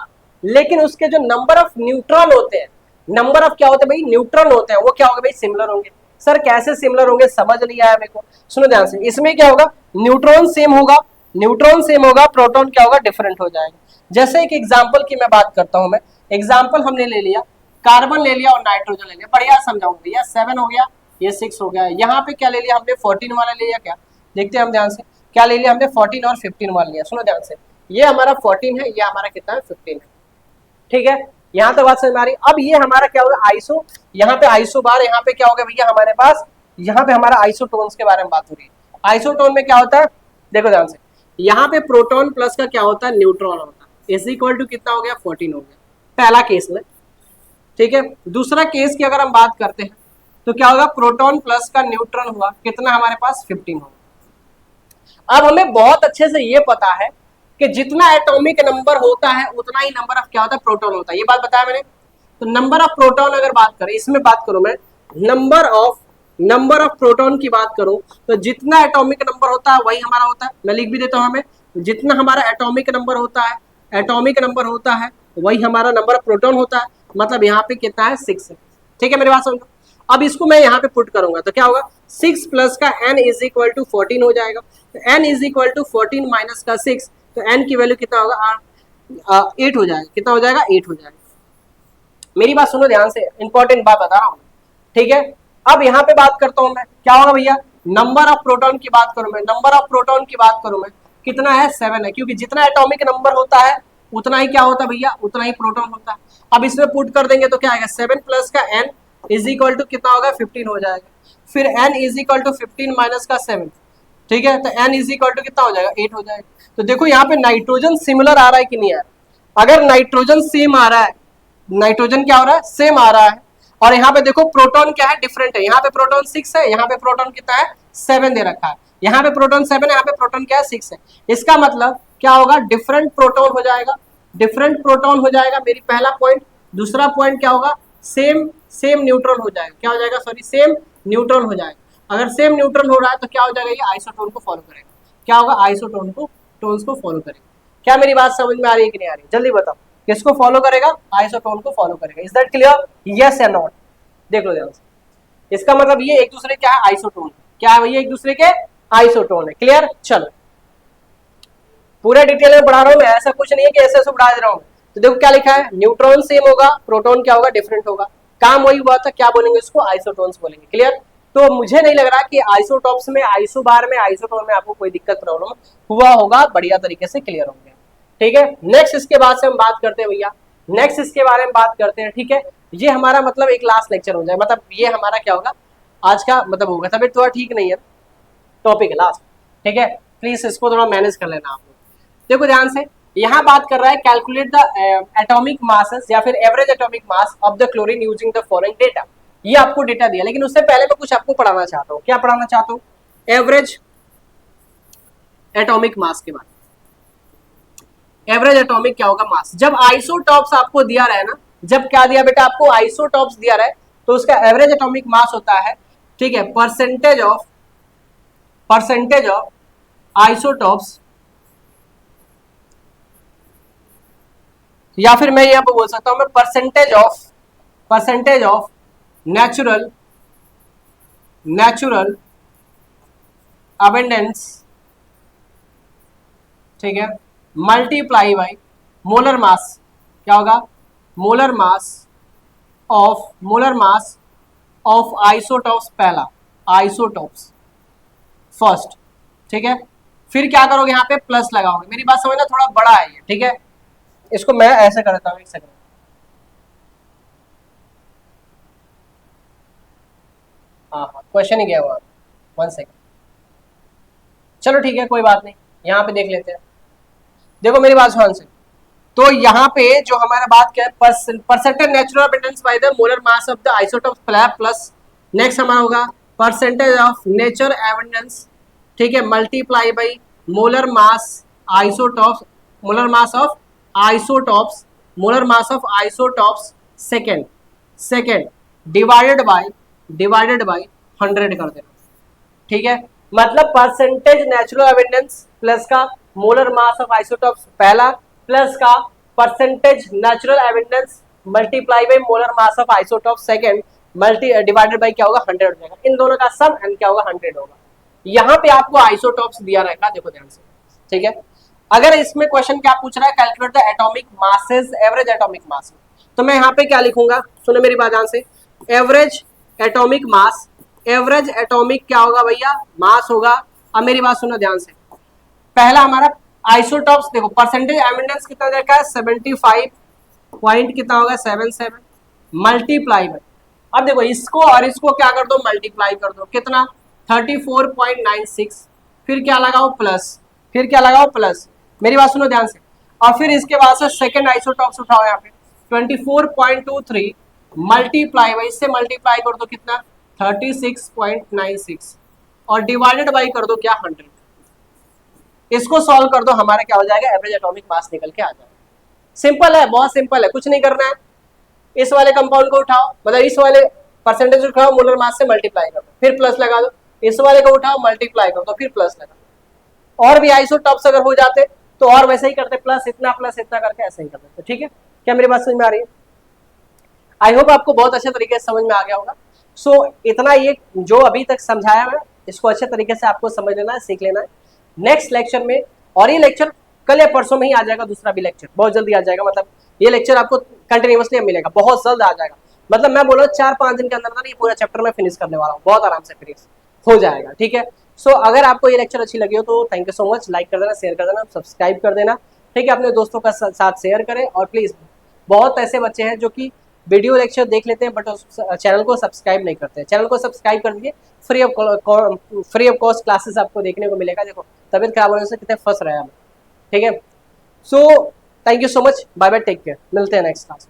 लेकिन उसके जो नंबर ऑफ न्यूट्रॉन होते हैं, नंबर ऑफ क्या होते हैं भाई, न्यूट्रॉन होते हैं, वो क्या होगा भाई, सिमिलर होंगे। सर कैसे सिमिलर होंगे, समझ नहीं आया मेरे को, सुनो ध्यान से। इसमें क्या होगा, न्यूट्रॉन सेम होगा, न्यूट्रॉन सेम होगा, प्रोटॉन क्या होगा, डिफरेंट हो जाएगा। जैसे एक एग्जाम्पल की मैं बात करता हूं, मैं एग्जाम्पल हमने ले लिया, कार्बन ले लिया और नाइट्रोजन ले लिया, बढ़िया समझाऊंगा भैया, 7 हो गया, ये 6 हो गया, यहाँ पे क्या ले लिया हमने, 14 वाला ले लिया, क्या देखते हैं हम ध्यान से, क्या ले लिया हमने, 14 और 15 वाला लिया। सुनो ध्यान से, ये हमारा 14 है, ये हमारा कितना है, 15 है। ठीक है, यहाँ तक बात समझ में आ रही। अब ये हमारा क्या होगा, आइसो, यहाँ पे आइसो बार, यहाँ पे क्या होगा भैया हमारे पास, यहाँ पे हमारा आइसोटोन्स के बारे में बात हो रही है। आइसोटोन में क्या होता है, देखो ध्यान से, यहाँ पे प्रोटॉन प्लस का क्या होता है, न्यूट्रॉन होता है, इज इक्वल टू कितना हो गया, 14 हो गया, पहला केस में। ठीक है, दूसरा केस की अगर हम बात करते हैं तो क्या होगा, प्रोटॉन प्लस का न्यूट्रॉन हुआ, कितना हमारे पास, 15 होगा। अब हमें बहुत अच्छे से ये पता है कि जितना एटॉमिक नंबर होता है उतना ही नंबर ऑफ क्या होता है, प्रोटॉन होता है, ये बात बताया मैंने। तो नंबर ऑफ प्रोटॉन अगर बात करें, इसमें बात करूं मैं, नंबर ऑफ प्रोटॉन की बात करूं, तो जितना एटॉमिक नंबर होता है वही हमारा होता है, मैं लिख भी देता हूं, हमें जितना हमारा एटॉमिक नंबर होता है, एटॉमिक नंबर होता है वही हमारा नंबर ऑफ प्रोटॉन होता है, मतलब यहाँ पे कितना है, 6 है। ठीक है, मेरी बात समझो। अब इसको मैं यहाँ पे पुट करूंगा तो क्या होगा, 6 प्लस का n इज इक्वल टू 14 हो जाएगा, तो n is equal to 14 minus का 6, तो n की वैल्यू कितना होगा, 8 हो जाएगा, कितना हो जाएगा, 8 हो जाएगा। मेरी बात सुनो ध्यान से, इंपॉर्टेंट बात बता रहा हूँ, ठीक है। अब यहाँ पे बात करता हूँ मैं, क्या होगा भैया, नंबर ऑफ प्रोटॉन की बात करूं मैं, नंबर ऑफ प्रोटॉन की बात करूं मैं, कितना है, 7 है, क्योंकि जितना एटॉमिक नंबर होता है उतना ही क्या होता है भैया, उतना ही प्रोटॉन होता है। अब इसमें पुट कर देंगे तो क्या आएगा, 7 प्लस का n इज इक्वल टू कितना होगा, 15 हो जाएगा, फिर n is equal to 15 minus का 7, ठीक है, तो n इज इक्वल टू कितना हो जाएगा, 8 हो जाएगा। तो देखो यहाँ पे नाइट्रोजन सिमिलर आ रहा है कि नहीं आ रहा, अगर नाइट्रोजन सेम आ रहा है, नाइट्रोजन क्या हो रहा है, सेम आ रहा है, और यहाँ पे देखो प्रोटॉन क्या है, डिफरेंट है, यहाँ पे प्रोटॉन 6 है, यहाँ पे प्रोटॉन कितना है, 7 दे रखा है, यहाँ पे प्रोटॉन 7 है, यहाँ पे प्रोटॉन क्या है, 6 है। इसका मतलब क्या होगा, डिफरेंट प्रोटॉन हो जाएगा, डिफरेंट प्रोटॉन हो जाएगा, मेरी पहला पॉइंट। दूसरा पॉइंट क्या होगा, सेम न्यूट्रॉन हो जाएगा, क्या हो जाएगा, सॉरी सेम न्यूट्रॉन हो जाएगा। अगर सेम न्यूट्रॉन हो रहा है तो क्या हो जाएगा, ये आइसोटोन को फॉलो करेगा, क्या होगा, आइसोटोन को टोन्स को फॉलो करेगा। क्या मेरी बात समझ में आ रही है कि नहीं आ रही, जल्दी बताओ, किसको फॉलो करेगा, आइसोटोन को फॉलो करेगा। इज दैट क्लियर, यस या नॉट, देख लो ध्यान से। इसका मतलब ये एक दूसरे क्या है, आइसोटोन, क्या है भैया, एक दूसरे के आइसोटोन है। क्लियर, चलो पूरे डिटेल में पढ़ा रहा हूं मैं, ऐसा कुछ नहीं है कि ऐसे पढ़ा दे रहा हूं। तो देखो क्या लिखा है, न्यूट्रॉन सेम होगा, प्रोटॉन क्या होगा, डिफरेंट होगा, काम वही हुआ था, क्या बोलेंगे इसको, आइसोटोन्स बोलेंगे। क्लियर, तो मुझे नहीं लग रहा कि आइसोटॉप्स में, आइसोबार में, आइसोटोन में आपको कोई दिक्कत प्रॉब्लम हुआ होगा, बढ़िया तरीके से क्लियर हो गया। ठीक है, नेक्स्ट इसके बाद से हम बात करते हैं भैया, नेक्स्ट इसके बारे में बात करते हैं। ठीक है, ये हमारा मतलब एक लास्ट लेक्चर हो जाए, मतलब ये हमारा क्या होगा आज का, मतलब होगा, तबियत थोड़ा ठीक नहीं है, टॉपिक लास्ट। ठीक है, प्लीज इसको थोड़ा मैनेज कर लेना आप लोग। देखो ध्यान से, यहाँ बात कर रहा है कैलकुलेट द एटॉमिक मासेस या फिर average atomic mass of the chlorine using the following data. ये आपको डेटा दिया, लेकिन उससे पहले मैं कुछ आपको पढ़ाना चाहता हूँ। क्या पढ़ाना चाहता हूँ, एवरेज एटॉमिक मास के बारे में। एवरेज एटॉमिक क्या होगा, मास। जब आइसोटॉप्स आपको दिया रहा है ना, जब क्या दिया बेटा आपको, आइसोटॉप्स दिया रहा है, तो उसका एवरेज एटॉमिक मास होता है, ठीक है, परसेंटेज ऑफ आइसोटॉप्स, या फिर मैं यहाँ पे बोल सकता हूं मैं परसेंटेज ऑफ नेचुरल अबेंडेंस, ठीक है, मल्टीप्लाई बाई मोलर मास। क्या होगा, मोलर मास ऑफ आइसोटॉप्स, पहला आइसोटॉप्स फर्स्ट, ठीक है। फिर क्या करोगे, यहाँ पे प्लस लगाओगे। मेरी बात समझना, थोड़ा बड़ा है ये, ठीक है। इसको मैं ऐसे करता हूँ, एक सेकंड। हाँ हाँ, क्वेश्चन ही गया हुआ, 1 सेकंड। चलो ठीक है, कोई बात नहीं, यहाँ पे देख लेते हैं। देखो मेरी बात ध्यान से, तो यहाँ पे जो हमारा बात क्या है, percentage natural abundance by the molar mass of the isotope slab plus next हमारा होगा परसेंटेज ऑफ नेचर एबंडेंस, ठीक है, multiply by molar mass isotopes, molar mass of isotopes, molar mass of isotopes second, second divided by 100 कर देना, ठीक है। मतलब percentage natural abundance plus का मोलर मास ऑफ आइसोटॉप्स पहला प्लस का percentage natural abundance multiply by molar mass of isotopes second multi divided by क्या होगा 100 हो जाएगा। इन दोनों का सम एंड क्या होगा 100 होगा। यहाँ पे आपको आइसोटॉप्स दिया रहेगा, देखो ध्यान से, ठीक है। अगर इसमें क्वेश्चन क्या पूछ रहा है, calculate the atomic masses, average atomic mass, तो मैं यहाँ पे क्या लिखूंगा, सुनो मेरी बात ध्यान से, average atomic mass, average atomic क्या होगा भैया, मास होगा। अब मेरी बात सुनो ध्यान से, पहला हमारा आइसोटॉप्स, देखो परसेंटेज एमिनेंस कितना देखा है 75 पॉइंट कितना होगा 77 मल्टीप्लाई में, अब देखो इसको और इसको क्या कर दो मल्टीप्लाई कर दो, कितना 34.96, फिर क्या लगाओ प्लस, फिर क्या लगाओ प्लस, मेरी बात सुनो ध्यान से। और फिर इसके बाद से सेकंड आइसोटॉप्स उठाओ, यहाँ पे 24.23 मल्टीप्लाई बाई, इससे मल्टीप्लाई कर दो कितना 36.96 और डिवाइडेड बाई कर दो क्या 100। इसको सॉल्व कर दो, हमारा क्या हो जाएगा, एवरेज एटॉमिक मास निकल के आ जाएगा। सिंपल है, बहुत सिंपल है, कुछ नहीं करना है। इस वाले कंपाउंड को उठाओ, मतलब इस वाले परसेंटेज उठाओ, मोलर मास से मल्टीप्लाई कर दो, फिर प्लस लगा दो, इस वाले को उठाओ मल्टीप्लाई कर दो, फिर प्लस लगा दो। और भी आइसोटॉप्स अगर हो जाते तो और वैसे ही करते, प्लस इतना करके ऐसे ही कर देते, ठीक है। क्या मेरी बात समझ में आ रही है? आई होप आपको बहुत अच्छे तरीके से समझ में आ गया होगा। सो इतना ये जो अभी तक समझाया है इसको अच्छे तरीके से आपको समझ लेना है, सीख लेना है। नेक्स्ट लेक्चर में, और ये लेक्चर कल या परसों में ही आ जाएगा, दूसरा भी लेक्चर बहुत जल्दी आ जाएगा, मतलब ये लेक्चर आपको कंटिन्यूअसली मिलेगा, बहुत जल्द आ जाएगा। मतलब मैं बोल रहा हूँ 4-5 दिन के अंदर अंदर ये पूरा चैप्टर मैं फिनिश करने वाला हूँ, बहुत आराम से फिनिश हो जाएगा, ठीक है। सो अगर आपको ये लेक्चर अच्छी लगी हो तो thank you so much, like कर देना, शेयर कर देना, सब्सक्राइब कर देना, ठीक है। अपने दोस्तों का साथ शेयर करें, और प्लीज बहुत ऐसे बच्चे हैं जो कि वीडियो लेक्चर देख लेते हैं बट चैनल को सब्सक्राइब नहीं करते हैं। चैनल को सब्सक्राइब कर दीजिए, फ्री ऑफ कॉस्ट क्लासेस आपको देखने को मिलेगा। देखो तबियत खराब होने से कितने फंस रहे हैं हम, ठीक है। So thank you so much, bye bye, take care, मिलते हैं नेक्स्ट क्लास।